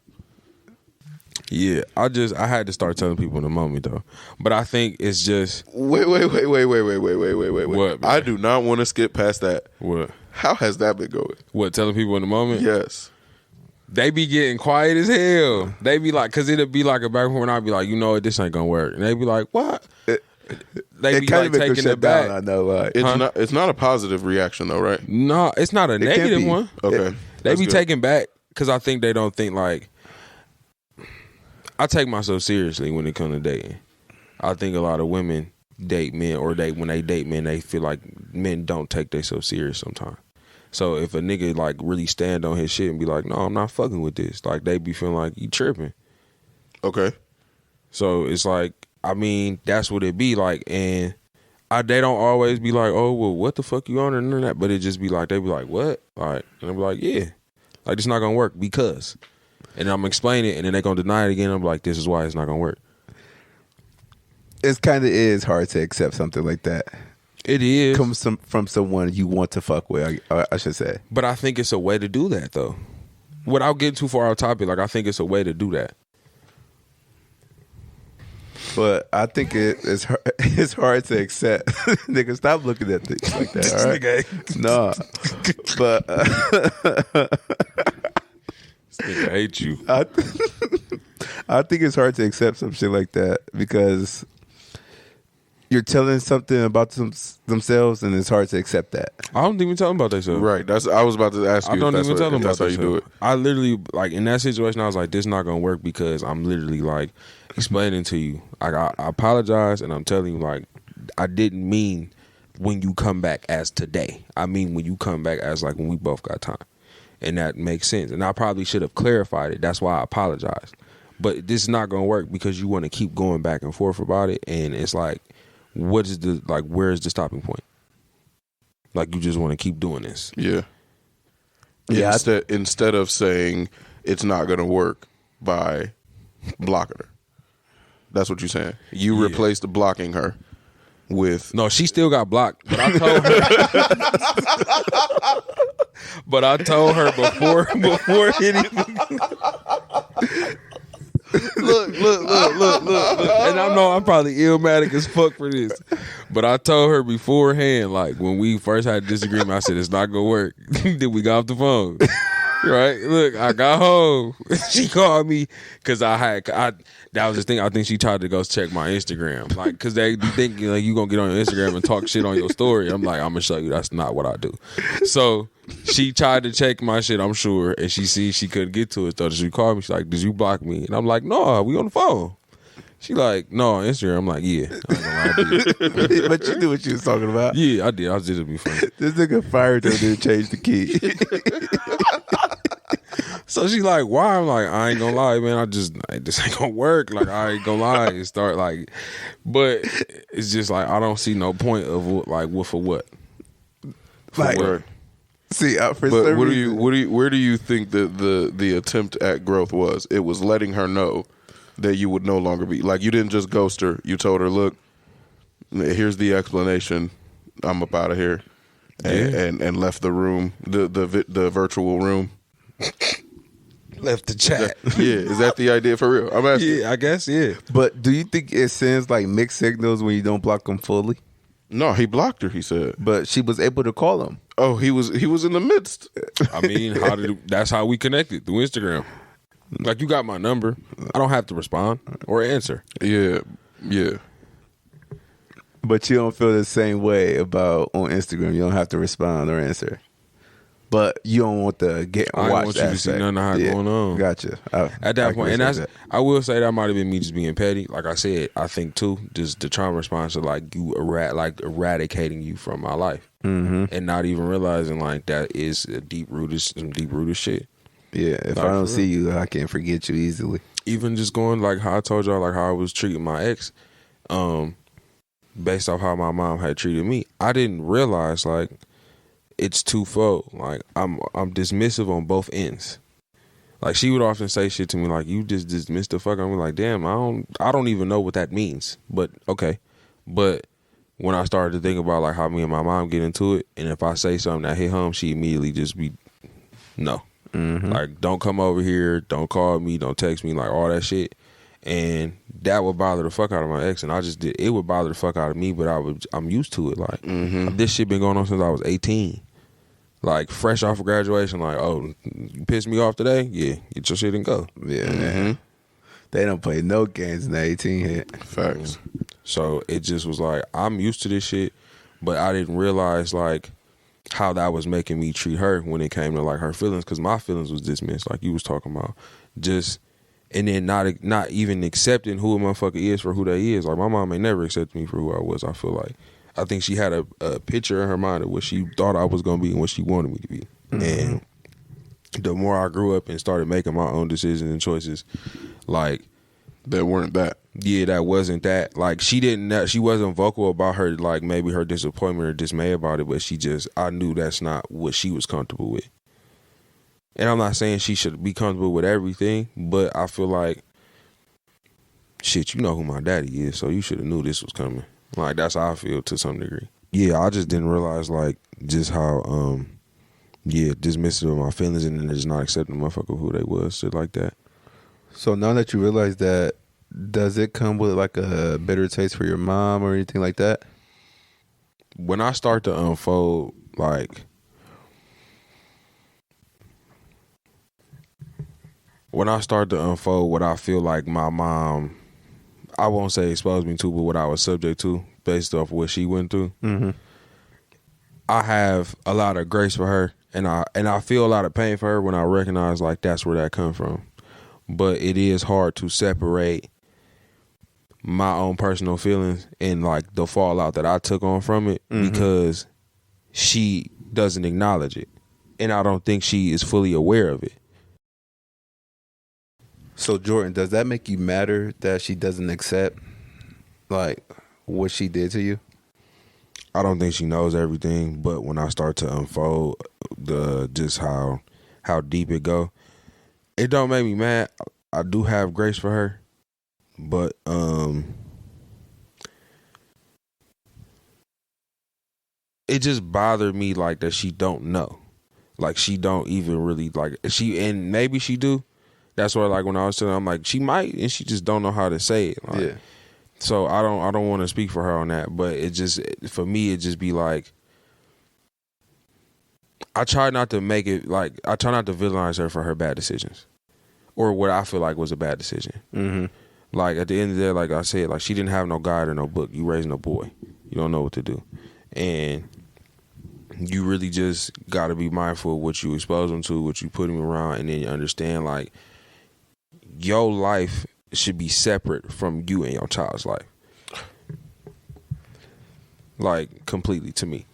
Yeah, I had to start telling people in the moment, though. But I think it's just... Wait. What, I do not want to skip past that. What? How has that been going? What, telling people in the moment? Yes. They be getting quiet as hell. They be like, because it'll be like a back and forth, and I'll be like, you know what, this ain't going to work. And they be like, what? They be like taking it back. Down, I know, like. It's not a positive reaction, though, right? No, it's not a negative one. Okay. They be taken back because I think they don't think like... I take myself seriously when it comes to dating. I think a lot of women date men, or when they date men, they feel like men don't take themselves serious sometimes. So if a nigga like really stand on his shit and be like, no, I'm not fucking with this, like they be feeling like you tripping. Okay. So it's like, I mean, that's what it be like, and they don't always be like, oh, well, what the fuck you on and that, but it just be like, they be like, what? Like, and I be like, yeah, like it's not gonna work because. And I'm explaining it, and then they're going to deny it again. I'm like, this is why it's not going to work. It kind of is hard to accept something like that. It is. Comes from someone you want to fuck with, I should say. But I think it's a way to do that, though. Without getting too far off topic, like, I think it's a way to do that. But I think it's hard to accept. Nigga, stop looking at things like that, all right? No. But... I hate you. I think it's hard to accept some shit like that because you're telling something about themselves and it's hard to accept that. I don't even tell them about themselves. Right. I was about to ask you. I don't even tell them about that's how you do it. I literally, like, in that situation, I was like, this is not going to work because I'm literally, like, explaining to you. I apologize and I'm telling you, like, I didn't mean when you come back as today. I mean when you come back as, like, when we both got time. And that makes sense. And I probably should have clarified it. That's why I apologize. But this is not going to work because you want to keep going back and forth about it. And it's like, where is the stopping point? Like, you just want to keep doing this. Yeah. Yeah. Instead of saying it's not going to work by blocking her. That's what you're saying. You replaced blocking her with... No, she still got blocked. But I told her... But I told her before anything. Look. And I know I'm probably illmatic as fuck for this. But I told her beforehand, like, when we first had a disagreement, I said, it's not going to work. Then we got off the phone. Right? Look, I got home. She called me because that was the thing. I think she tried to go check my Instagram. Like, because they be thinking, like, you going to get on your Instagram and talk shit on your story. I'm like, I'm going to show you that's not what I do. So she tried to check my shit, I'm sure, and she see she couldn't get to it. So she called me. She's like, did you block me? And I'm like, no, we on the phone. She like, no, on Instagram. I'm like, yeah. I did. But you knew what you was talking about. Yeah, I did. I was just be funny. This nigga fired her to change the key. So she like, why? I'm like, I ain't gonna lie, man. This ain't gonna work. Like, I ain't gonna lie. And start like, but it's just like I don't see no point of what for what. For Like, what? see, for But some reason, where do you think that the attempt at growth was? It was letting her know that you would no longer be like, you didn't just ghost her. You told her, look, here's the explanation. I'm up out of here, and left the room, the virtual room. Left the chat. Yeah, is that the idea for real? I'm asking. Yeah, I guess. Yeah. But do you think it sends like mixed signals when you don't block them fully? No, he blocked her. He said, But she was able to call him. "Oh, he was in the midst." I mean, that's how we connected through Instagram. Like, you got my number. I don't have to respond or answer. Yeah. But you don't feel the same way about on Instagram. You don't have to respond or answer. But you don't want to get I don't watch want you to see aspect. none of how it's going on. Gotcha. At that point, and that. I will say that might have been me just being petty. Like I said, I think too, just the trauma response to like you eradicating you from my life, and not even realizing like that is some deep rooted shit. Yeah, if Like, I don't for see you, I can't forget you easily. Even just going like how I told y'all, like how I was treating my ex, based off how my mom had treated me, I didn't realize like it's twofold. Like I'm dismissive on both ends. Like she would often say shit to me like, you just dismissed the fuck. I'm like, damn, I don't even know what that means. But okay. But when I started to think about like how me and my mom get into it, and if I say something that hit home, she immediately just be no. Like, don't come over here, don't call me, don't text me, like all that shit. And that would bother the fuck out of my ex, and it would bother the fuck out of me, but I'm used to it. Like this shit been going on since I was 18. Like fresh off of graduation, like, oh, you pissed me off today? Yeah, get your shit and go. Yeah, they don't play no games in the 18 hit. Facts. So it just was like, I'm used to this shit, but I didn't realize like how that was making me treat her when it came to like her feelings, because my feelings was dismissed, like you was talking about, just, and then not even accepting who a motherfucker is for who they is. Like my mom ain't never accepted me for who I was. I think she had a picture in her mind of what she thought I was gonna be and what she wanted me to be. And the more I grew up and started making my own decisions and choices, like That weren't that. yeah, that wasn't that. Like she wasn't vocal about her, like maybe her disappointment or dismay about it, but I knew that's not what she was comfortable with. And I'm not saying she should be comfortable with everything, but I feel like, shit, you know who my daddy is, so you should have knew this was coming. Like that's how I feel to some degree. Yeah, I just didn't realize like just how dismissive of my feelings, and then just not accepting the motherfucker who they was, shit like that. So now that you realize that, does it come with like a bitter taste for your mom or anything like that? When I start to unfold, like what I feel like my mom, I won't say exposed me to, but what I was subject to based off what she went through, I have a lot of grace for her, and I feel a lot of pain for her when I recognize like that's where that come from. But it is hard to separate my own personal feelings and like the fallout that I took on from it, because she doesn't acknowledge it, and I don't think she is fully aware of it. So Jordan, does that make you matter that she doesn't accept like what she did to you? I don't think she knows everything, but when I start to unfold just how deep it go, it don't make me mad. I do have grace for her, but it just bothered me like that she don't know, like she don't even really like and maybe she do. That's why like when I was telling her, I'm like, she might, and she just don't know how to say it. Like, Yeah. So I don't want to speak for her on that, but it just, for me, it just be like, I try not to villainize her for her bad decisions, or what I feel like was a bad decision. Like at the end of the day, like I said, like she didn't have no guide or no book. You raising a boy, you don't know what to do, and you really just got to be mindful of what you expose them to, what you put them around, and then you understand like your life should be separate from you and your child's life. Like completely, to me.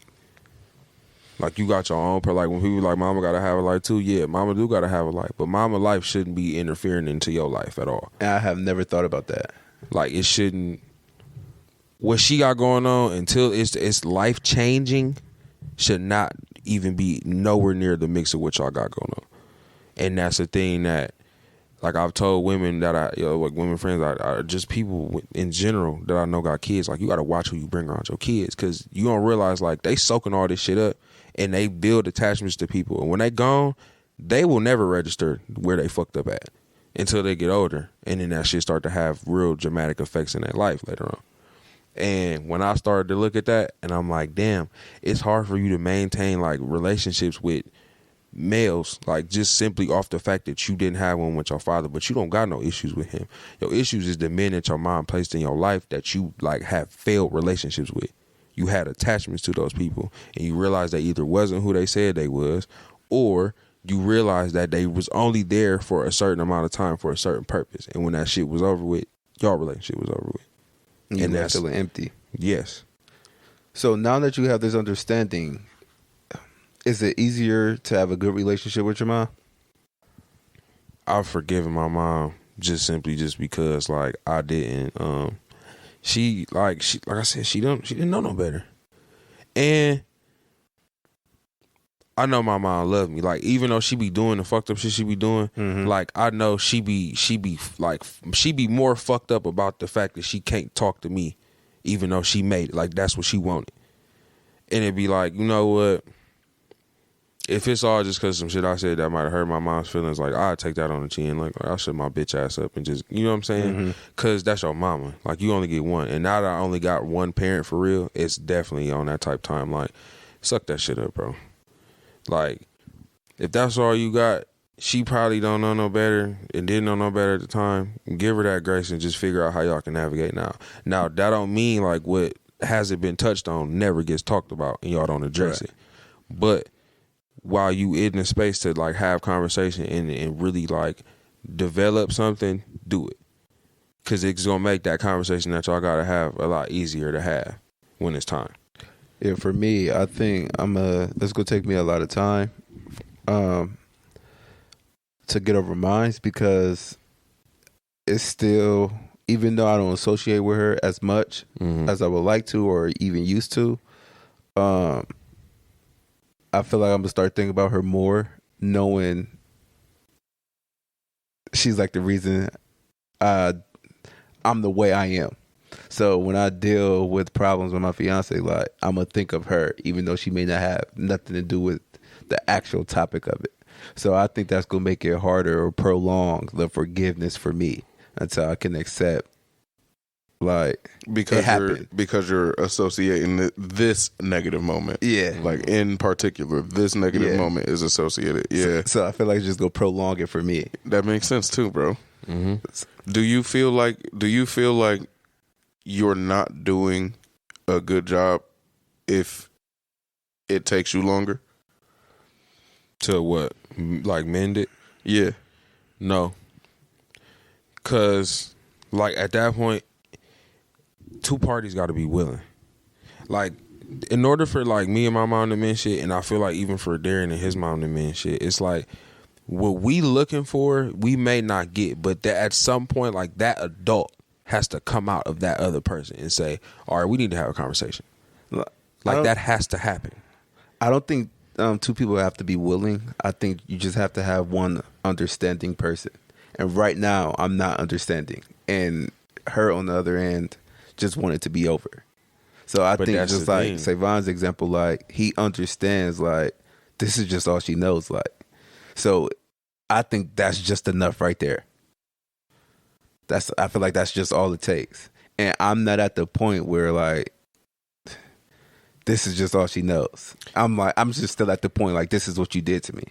Like you got your own, like when people like mama gotta have a life too. Yeah, mama do gotta have a life, but mama life shouldn't be interfering into your life at all. And I have never thought about that. Like it shouldn't. What she got going on until it's life changing, should not even be nowhere near the mix of what y'all got going on. And that's the thing that, like I've told women that like women friends, I just people in general that I know got kids. Like you got to watch who you bring around your kids, because you don't realize like they soaking all this shit up and they build attachments to people. And when they gone, they will never register where they fucked up at until they get older, and then that shit start to have real dramatic effects in their life later on. And when I started to look at that, and I'm like, damn, it's hard for you to maintain like relationships with males, like just simply off the fact that you didn't have one with your father, but you don't got no issues with him. Your issues is the men that your mom placed in your life that you like have failed relationships with. You had attachments to those people, and you realized they either wasn't who they said they was, or you realized that they was only there for a certain amount of time for a certain purpose. And when that shit was over with, your relationship was over with. And that's feeling empty. Yes. So now that you have this understanding, is it easier to have a good relationship with your mom? I've forgiven my mom just because like I didn't she like I said, she didn't know no better. And I know my mom loved me. Like even though she be doing the fucked up shit she be doing, like I know she be more fucked up about the fact that she can't talk to me, even though she made it. Like that's what she wanted. And it'd be like, you know what? If it's all just because some shit I said that might have hurt my mom's feelings, like I'd take that on the chin. Like I'll shut my bitch ass up and just, you know what I'm saying? Because that's your mama. Like you only get one. And now that I only got one parent for real, it's definitely on that type time. Like suck that shit up, bro. Like if that's all you got, she probably don't know no better and didn't know no better at the time. Give her that grace and just figure out how y'all can navigate now. Now that don't mean like what hasn't been touched on never gets talked about and y'all don't address it. But while you in the space to like have conversation and really like develop something, do it. Cause it's gonna make that conversation that y'all gotta have a lot easier to have when it's time. Yeah, for me, I think it's gonna take me a lot of time to get over mine, because it's still, even though I don't associate with her as much as I would like to or even used to, I feel like I'm gonna start thinking about her more, knowing she's like the reason I'm the way I am. So when I deal with problems with my fiance, like I'm gonna think of her, even though she may not have nothing to do with the actual topic of it. So I think that's gonna make it harder or prolong the forgiveness for me until I can accept, like, because you're associating this negative moment. Yeah, like in particular, this negative moment is associated. Yeah, so I feel like it's just gonna prolong it for me. That makes sense too, bro. Do you feel like you're not doing a good job if it takes you longer to what, like mend it? Yeah. No, because like at that point, two parties got to be willing. Like in order for like me and my mom to mend shit, and I feel like even for Darren and his mom to mend shit, it's like what we looking for we may not get, but that at some point like that adult has to come out of that other person and say, all right, we need to have a conversation. Like that has to happen. I don't think two people have to be willing. I think you just have to have one understanding person. And right now, I'm not understanding. And her on the other end just wanted to be over. So I think just like Savon's example, like he understands like this is just all she knows. Like, so I think that's just enough right there. I feel like that's just all it takes. And I'm not at the point where like this is just all she knows. I'm just still at the point like this is what you did to me.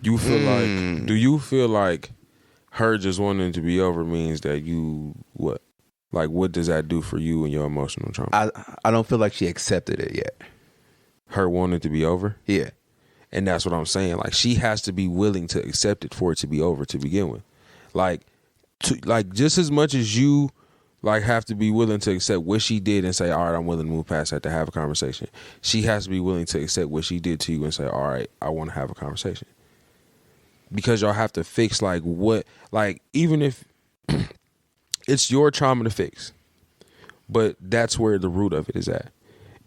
You feel like, do you feel like her just wanting to be over means that you what? Like what does that do for you and your emotional trauma? I don't feel like she accepted it yet. Her wanting to be over? Yeah. And that's what I'm saying. Like she has to be willing to accept it for it to be over to begin with. Like just as much as you like have to be willing to accept what she did and say, all right, I'm willing to move past that to have a conversation. She has to be willing to accept what she did to you and say, all right, I want to have a conversation. Because y'all have to fix like what, like even if it's your trauma to fix, but that's where the root of it is at.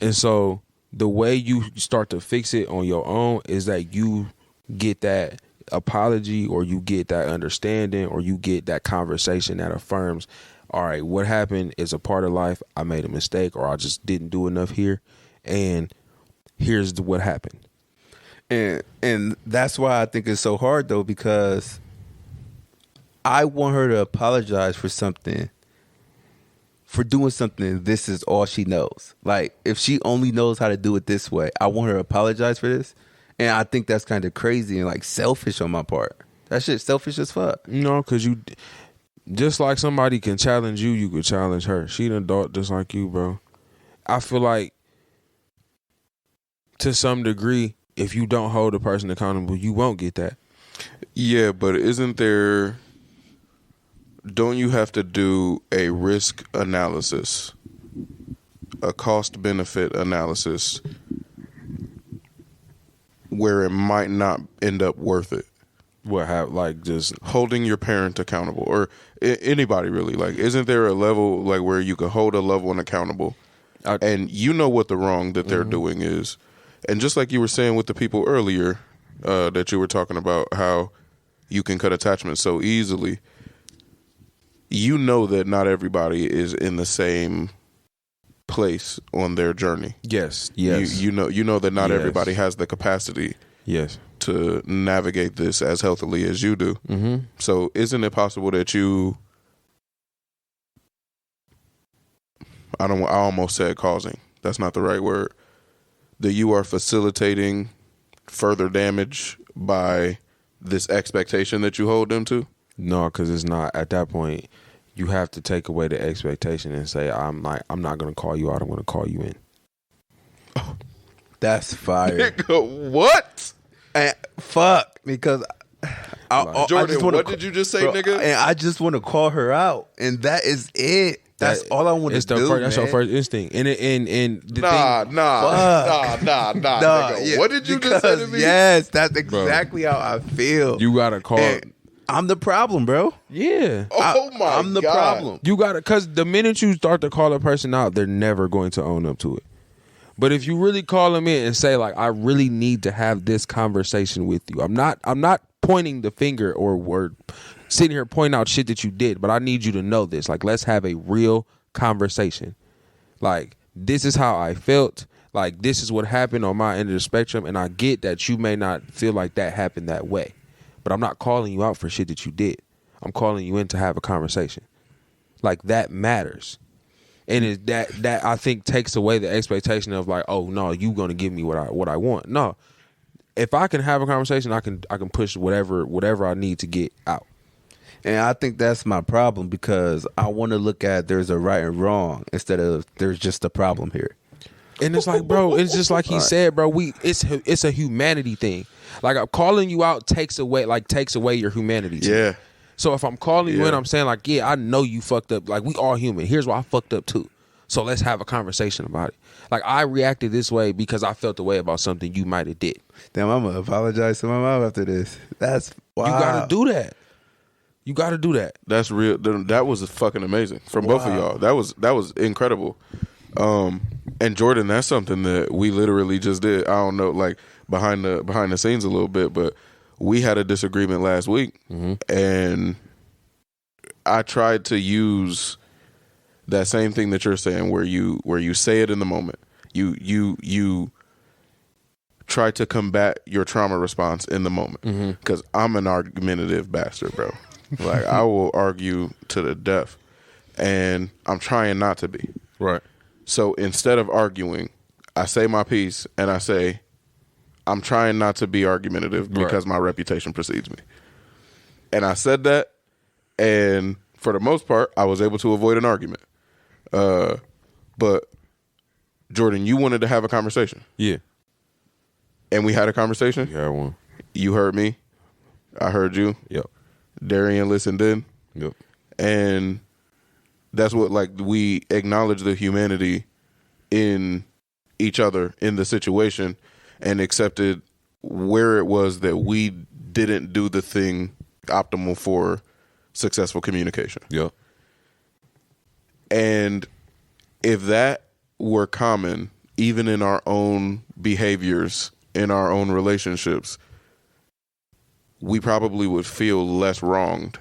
And so the way you start to fix it on your own is that you get that apology, or you get that understanding, or you get that conversation that affirms, all right, what happened is a part of life. I made a mistake, or I just didn't do enough here, and here's what happened. And that's why I think it's so hard though, because I want her to apologize for something, for doing something. This is all she knows. Like if she only knows how to do it this way, I want her to apologize for this. And I think that's kind of crazy and like selfish on my part. That shit's selfish as fuck. No, because you, just like somebody can challenge you, you could challenge her. She an adult just like you, bro. I feel like to some degree, if you don't hold a person accountable, you won't get that. Yeah, but don't you have to do a risk analysis, a cost benefit analysis, where it might not end up worth it? What have like just holding your parent accountable, or anybody really? Like, isn't there a level like where you can hold a loved one accountable, and you know what the wrong that they're doing is? And just like you were saying with the people earlier, that you were talking about how you can cut attachments so easily. You know that not everybody is in the same place on their journey. Yes. You know that not everybody has the capacity. Yes. To navigate this as healthily as you do. Mm-hmm. So isn't it possible that you, I almost said causing, that's not the right word, that you are facilitating further damage by this expectation that you hold them to? No, because it's not. At that point, you have to take away the expectation and say, I'm not going to call you out. I'm going to call you in. Oh, that's fire. Nigga, what? And fuck, because Jordan, what did you just say, nigga? And I just want to call her out, and that is it. That's all I want to do. That's your first instinct. And the thing. Nah, nigga. Yeah, what did you just say to me? Yes, that's exactly how I feel. You gotta call. And I'm the problem, bro. Yeah. I'm the problem. You gotta, because the minute you start to call a person out, they're never going to own up to it. But if you really call them in and say, like, I really need to have this conversation with you. I'm not pointing the finger or sitting here pointing out shit that you did, but I need you to know this. Like, let's have a real conversation. Like, this is how I felt. Like, this is what happened on my end of the spectrum, and I get that you may not feel like that happened that way. But I'm not calling you out for shit that you did. I'm calling you in to have a conversation. Like, that matters. And that I think takes away the expectation of like, oh no, you gonna give me what I want. No, if I can have a conversation, I can push whatever I need to get out. And I think that's my problem, because I want to look at there's a right and wrong instead of there's just a problem here. And it's like, bro, it's just like he said, bro. It's a humanity thing. Like, I'm calling you out takes away your humanity. Yeah. So if I'm calling you in, I'm saying like, yeah, I know you fucked up. Like, we all human. Here's why I fucked up too. So let's have a conversation about it. Like, I reacted this way because I felt the way about something you might have did. Damn, I'm gonna apologize to my mom after this. That's wow. You gotta do that. You gotta do that. That's real. That was fucking amazing from both of y'all. That was incredible. And Jordan, that's something that we literally just did. I don't know, like behind the scenes a little bit, but we had a disagreement last week, and I tried to use that same thing that you're saying, where you say it in the moment. You try to combat your trauma response in the moment, because I'm an argumentative bastard, bro. Like, I will argue to the death, and I'm trying not to be. Right. So instead of arguing, I say my piece, and I say, I'm trying not to be argumentative because my reputation precedes me. And I said that, and for the most part, I was able to avoid an argument. But Jordan, you wanted to have a conversation. Yeah. And we had a conversation. You had one. You heard me. I heard you. Yep. Darian listened in. Yep. And That's what, like, we acknowledge the humanity in each other in the situation and accepted where it was that we didn't do the thing optimal for successful communication. Yep. And if that were common, even in our own behaviors, in our own relationships, we probably would feel less wronged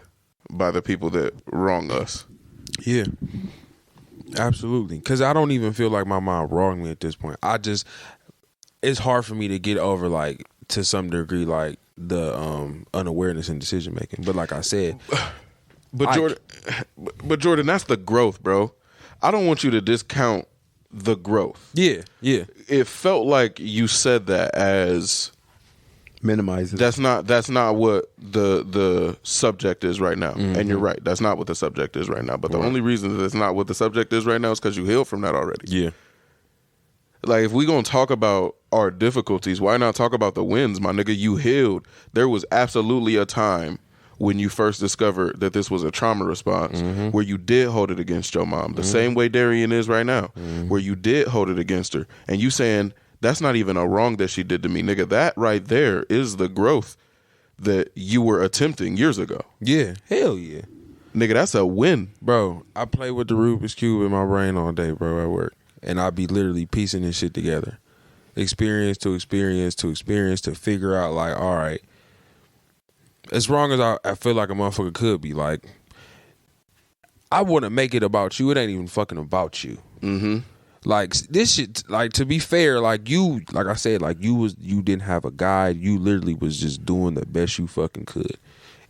by the people that wrong us. Yeah. Absolutely. Because I don't even feel like my mom wronged me at this point. It's hard for me to get over, like, to some degree, like, the unawareness in decision making. But like I said, But Jordan, that's the growth, bro. I don't want you to discount the growth. Yeah. It felt like you said that as minimize it. That's not what the subject is right now. Mm-hmm. And you're right. That's not what the subject is right now. But the only reason that it's not what the subject is right now is because you healed from that already. Yeah. Like, if we gonna talk about our difficulties, why not talk about the wins, my nigga? You healed. There was absolutely a time when you first discovered that this was a trauma response, where you did hold it against your mom, the same way Darian is right now, where you did hold it against her. And you saying, that's not even a wrong that she did to me, nigga. That right there is the growth that you were attempting years ago. Yeah. Hell yeah. Nigga, that's a win. Bro, I play with the Rubik's Cube in my brain all day, bro, at work. And I be literally piecing this shit together. Experience to experience to experience to figure out, like, all right, as wrong as I feel like a motherfucker could be, like, I want to make it about you. It ain't even fucking about you. Mm-hmm. Like, this shit, like, to be fair, like, you, like I said, like, you didn't have a guide. You literally was just doing the best you fucking could.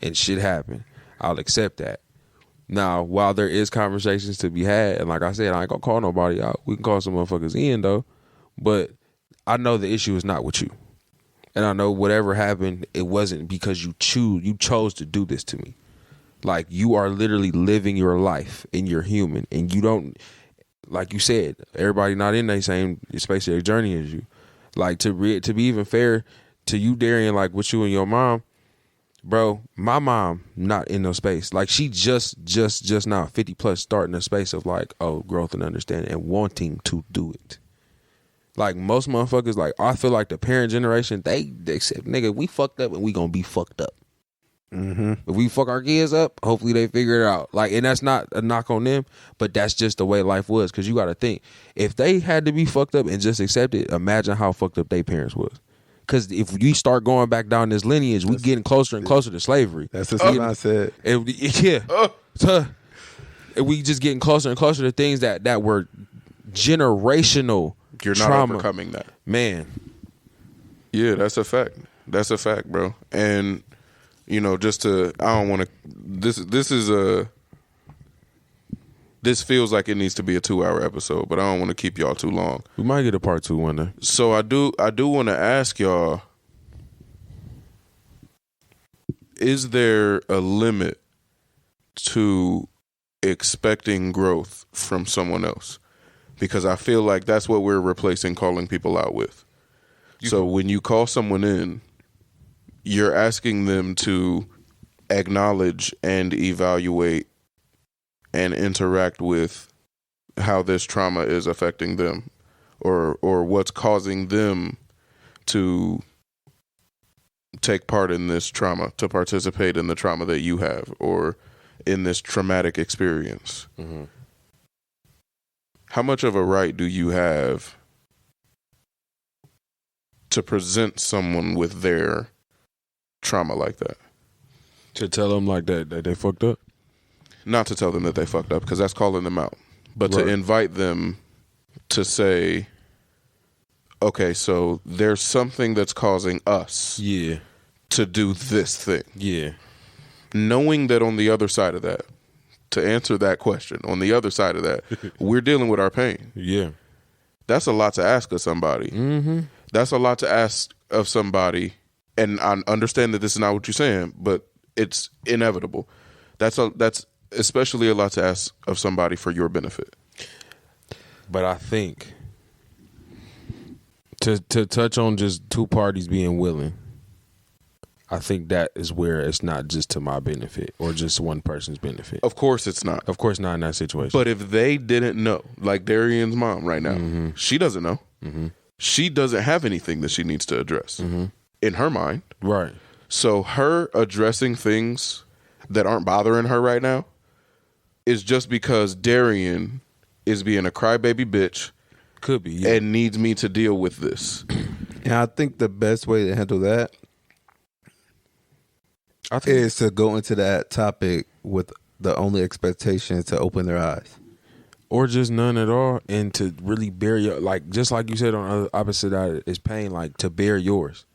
And shit happened. I'll accept that. Now, while there is conversations to be had, and like I said, I ain't gonna call nobody out. We can call some motherfuckers in, though. But I know the issue is not with you. And I know whatever happened, it wasn't because you chose to do this to me. Like, you are literally living your life and you're human. And you don't, like you said, everybody not in the same space of journey as you. Like, to be even fair to you, Darian, like with you and your mom, bro, my mom not in no space. Like, she just now 50 plus starting a space of, like, oh, growth and understanding and wanting to do it. Like, most motherfuckers, like, I feel like the parent generation, they said, nigga, we fucked up and we gonna be fucked up. Mm-hmm. If we fuck our kids up, hopefully they figure it out. Like, and that's not a knock on them, but that's just the way life was. Because you got to think, if they had to be fucked up and just accept it, imagine how fucked up their parents was. Because if you start going back down this lineage, we getting closer and closer to slavery. That's the same I said. We just getting closer and closer to things that were generational. You're not trauma. overcoming that. Man. Yeah, that's a fact. That's a fact, bro. And, you know, just to, I don't want to, this feels like it needs to be a 2-hour episode, but I don't want to keep y'all too long. We might get a part 2 one day. So I do want to ask y'all, is there a limit to expecting growth from someone else? Because I feel like that's what we're replacing calling people out with. So when you call someone in, you're asking them to acknowledge and evaluate and interact with how this trauma is affecting them, or what's causing them to take part in this trauma, to participate in the trauma that you have, or in this traumatic experience. Mm-hmm. How much of a right do you have to present someone with their trauma like that? To tell them like that they fucked up? Not to tell them that they fucked up, because that's calling them out. But Right. to invite them to say, okay, so there's something that's causing us to do this thing. Yeah. Knowing that on the other side of that, to answer that question, on the other side of that, we're dealing with our pain. Yeah. That's a lot to ask of somebody. Mm-hmm. That's a lot to ask of somebody. And I understand that this is not what you're saying, but it's inevitable. That's especially a lot to ask of somebody for your benefit. But I think to touch on just two parties being willing, I think that is where it's not just to my benefit or just one person's benefit. Of course it's not. Of course not in that situation. But if they didn't know, like Darian's mom right now, she doesn't know. She doesn't have anything that she needs to address in her mind. Right. So her addressing things that aren't bothering her right now is just because Darian is being a crybaby bitch. Could be, yeah. And needs me to deal with this. And I think the best way to handle that is to go into that topic with the only expectation to open their eyes. Or just none at all, and to really bear your, like, just like you said on the opposite side is pain, like, to bear yours.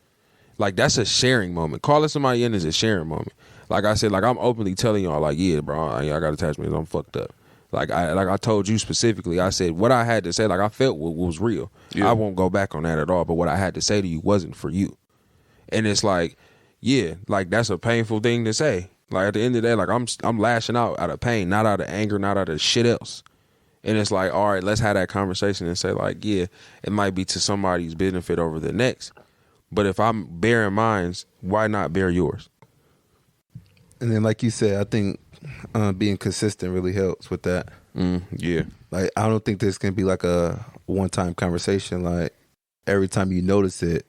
Like, that's a sharing moment. Calling somebody in is a sharing moment. Like I said, like, I'm openly telling y'all, like, yeah, bro, I got attachments, I'm fucked up. Like I told you specifically, I said what I had to say, like, I felt what was real. Yeah. I won't go back on that at all, but what I had to say to you wasn't for you. And it's like, yeah, like, that's a painful thing to say. Like, at the end of the day, like, I'm lashing out of pain, not out of anger, not out of shit else. And it's like, all right, let's have that conversation and say, like, yeah, it might be to somebody's benefit over the next. But if I'm bearing mine, why not bear yours? And then, like you said, I think being consistent really helps with that. Yeah. Like, I don't think this can be like a one-time conversation. Like, every time you notice it,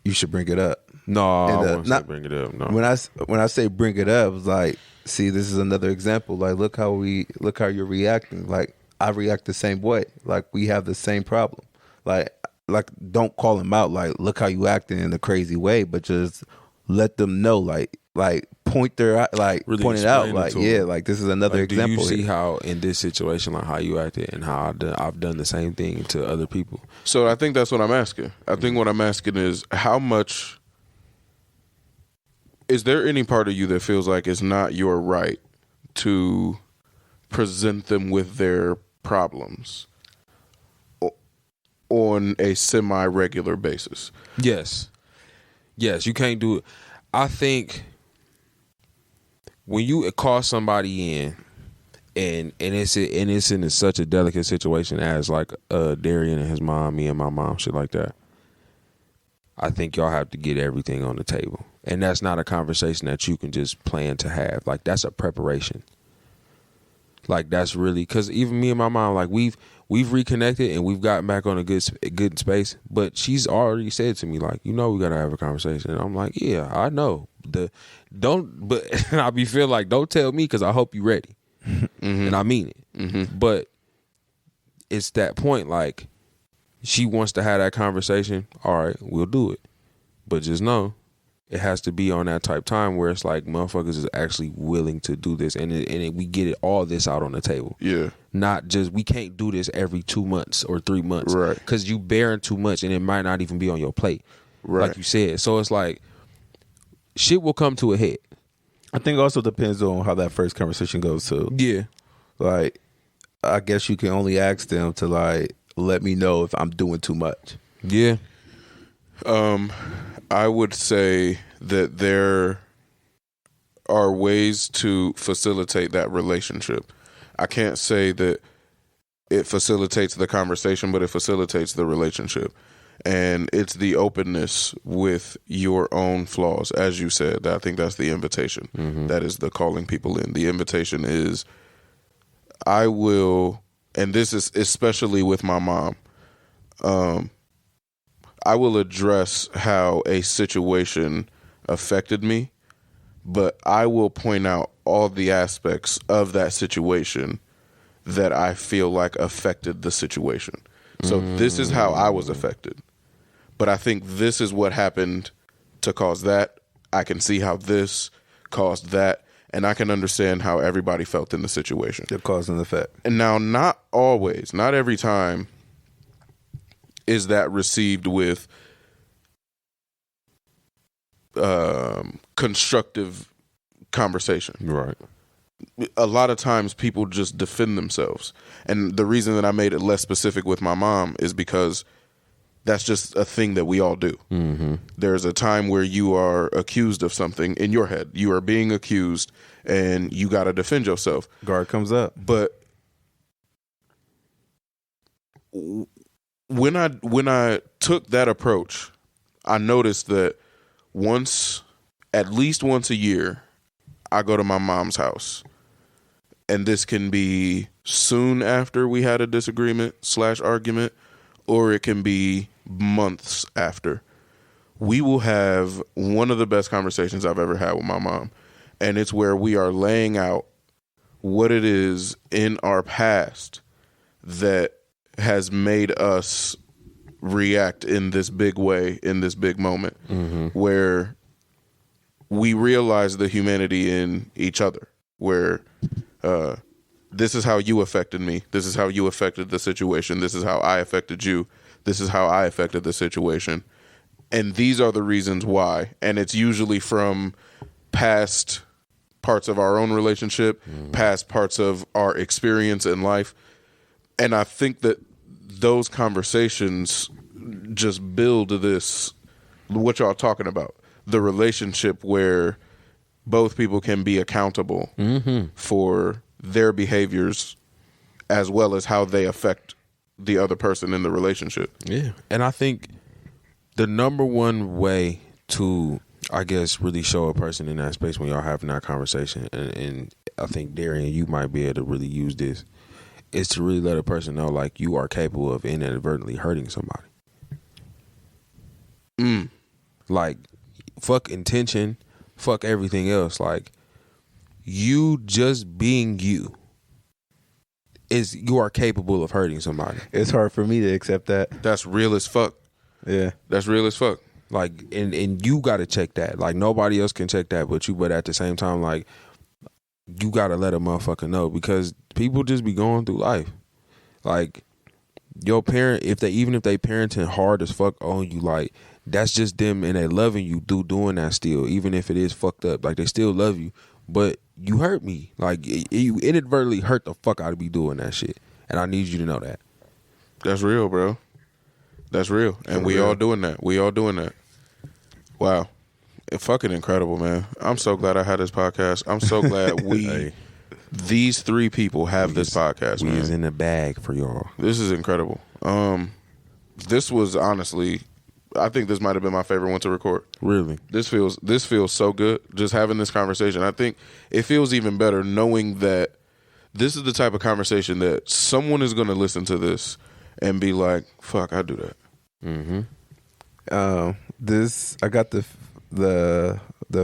you should bring it up. No, I won't say bring it up. No. When I say bring it up, it's like, see, this is another example. Like, look how you're reacting. Like, I react the same way. Like, we have the same problem. Like don't call them out. Like, look how you acting in a crazy way, but just let them know. Like point their really point it out. Like, yeah, them. Like, this is another example. Do you see here. how in this situation, like, how you acted and how I've done the same thing to other people? So I think that's what I'm asking. I think what I'm asking is, how much. Is there any part of you that feels like it's not your right to present them with their problems on a semi-regular basis? Yes, you can't do it. I think when you call somebody in, and it's in such a delicate situation as like Darian and his mom, me and my mom, shit like that. I think y'all have to get everything on the table. And that's not a conversation that you can just plan to have. Like, that's a preparation. Like, that's really, because even me and my mom, like, we've reconnected and we've gotten back on a good space. But she's already said to me, like, we got to have a conversation. And I'm like, yeah, I know. But I'll be feeling like, don't tell me, because I hope you're ready. And I mean it. But it's that point, like, she wants to have that conversation. All right, we'll do it. But just know, it has to be on that type time where it's like motherfuckers is actually willing to do this, and we get all this out on the table. Yeah, not just, we can't do this every 2 months or 3 months, right? Because you bearing too much, and it might not even be on your plate, right? Like you said. So it's like shit will come to a head. I think it also depends on how that first conversation goes too. Yeah, like, I guess you can only ask them to, like, let me know if I'm doing too much. Yeah. I would say that there are ways to facilitate that relationship. I can't say that it facilitates the conversation, but it facilitates the relationship. And it's the openness with your own flaws. As you said, I think that's the invitation. That is the calling people in. The invitation is, I will, and this is especially with my mom, I will address how a situation affected me, but I will point out all the aspects of that situation that I feel like affected the situation. So this is how I was affected, but I think this is what happened to cause that. I can see how this caused that, and I can understand how everybody felt in the situation. The cause and effect. And now, not always, not every time is that received with constructive conversation. Right. A lot of times people just defend themselves. And the reason that I made it less specific with my mom is because that's just a thing that we all do. There's a time where you are accused of something in your head. You are being accused and you got to defend yourself. Guard comes up. But when I took that approach, I noticed that once at least once a year, I go to my mom's house. And this can be soon after we had a disagreement / argument, or it can be months after. We will have one of the best conversations I've ever had with my mom. And it's where we are laying out what it is in our past that has made us react in this big way, in this big moment, where we realize the humanity in each other, where this is how you affected me. This is how you affected the situation. This is how I affected you. This is how I affected the situation. And these are the reasons why. And it's usually from past parts of our own relationship, past parts of our experience in life. And I think that those conversations just build this, what y'all talking about, the relationship where both people can be accountable for their behaviors as well as how they affect the other person in the relationship. Yeah. And I think the number one way to, I guess, really show a person in that space when y'all having that conversation, and I think, Darian, you might be able to really use this, is to really let a person know, like, you are capable of inadvertently hurting somebody. Like, fuck intention, fuck everything else. Like, you just being you are capable of hurting somebody. It's hard for me to accept that. That's real as fuck. Yeah. That's real as fuck. Like, and you got to check that. Like, nobody else can check that but you. But at the same time, like, you got to let a motherfucker know, because people just be going through life. Like, your parent, even if they parenting hard as fuck on you, like, that's just them, and they loving you through doing that still, even if it is fucked up. Like, they still love you, but you hurt me. Like, you inadvertently hurt the fuck out of me doing that shit, and I need you to know that. That's real, bro. That's real. And we all doing that. We all doing that. Wow. It's fucking incredible, man. I'm so glad I had this podcast. I'm so glad these three people have this podcast, man. We is in the bag for y'all. This is incredible. This was honestly, I think this might have been my favorite one to record. Really? This feels so good, just having this conversation. I think it feels even better knowing that this is the type of conversation that someone is going to listen to this and be like, fuck, I do that. I got the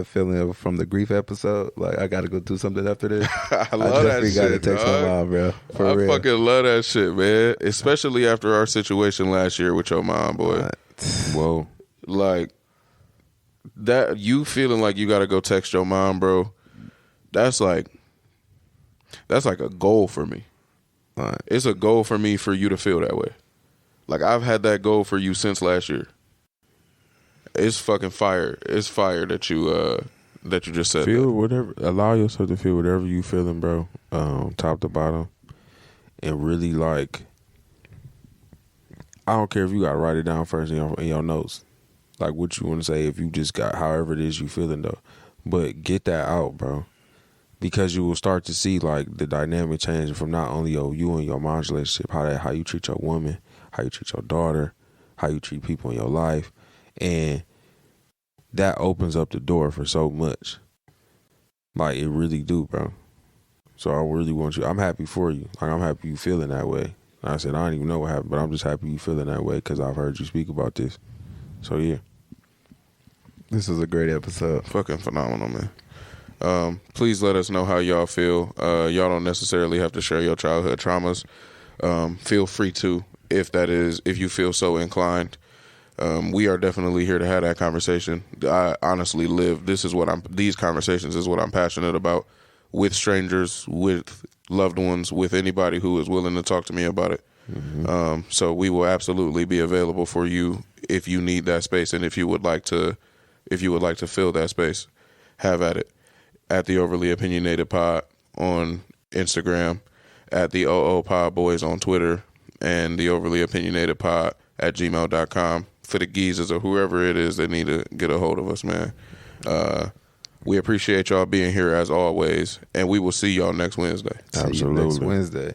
feeling from the grief episode. Like, I got to go do something after this. I love that shit. Got to text my mom, bro. For real. I fucking love that shit, man. Especially after our situation last year with your mom, boy. Whoa. Like, that, you feeling like you got to go text your mom, bro. That's like a goal for me. It's a goal for me for you to feel that way. Like, I've had that goal for you since last year. It's fucking fire. It's fire that you just said feel that. Whatever. Allow yourself to feel whatever you feeling, bro. Top to bottom, and really, like, I don't care if you got to write it down first in your notes, like what you want to say. If you just got however it is you feeling though, but get that out, bro, because you will start to see, like, the dynamic changing from not only you and your mom's relationship, how you treat your woman, how you treat your daughter, how you treat people in your life. And that opens up the door for so much. Like, it really do, bro. So I really want you. I'm happy for you. Like, I'm happy you feeling that way. Like I said, I don't even know what happened, but I'm just happy you feeling that way because I've heard you speak about this. So, yeah. This was a great episode. Fucking phenomenal, man. Please let us know how y'all feel. Y'all don't necessarily have to share your childhood traumas. Feel free to, if you feel so inclined. We are definitely here to have that conversation. I honestly these conversations is what I'm passionate about, with strangers, with loved ones, with anybody who is willing to talk to me about it. So we will absolutely be available for you if you need that space, and if you would like to fill that space, have at it. At the Overly Opinionated Pod on Instagram, at the OO Pod Boys on Twitter, and the Overly Opinionated Pod at gmail.com. For the geezers or whoever it is that need to get a hold of us, man. We appreciate y'all being here as always, and we will see y'all next Wednesday. See you next Wednesday.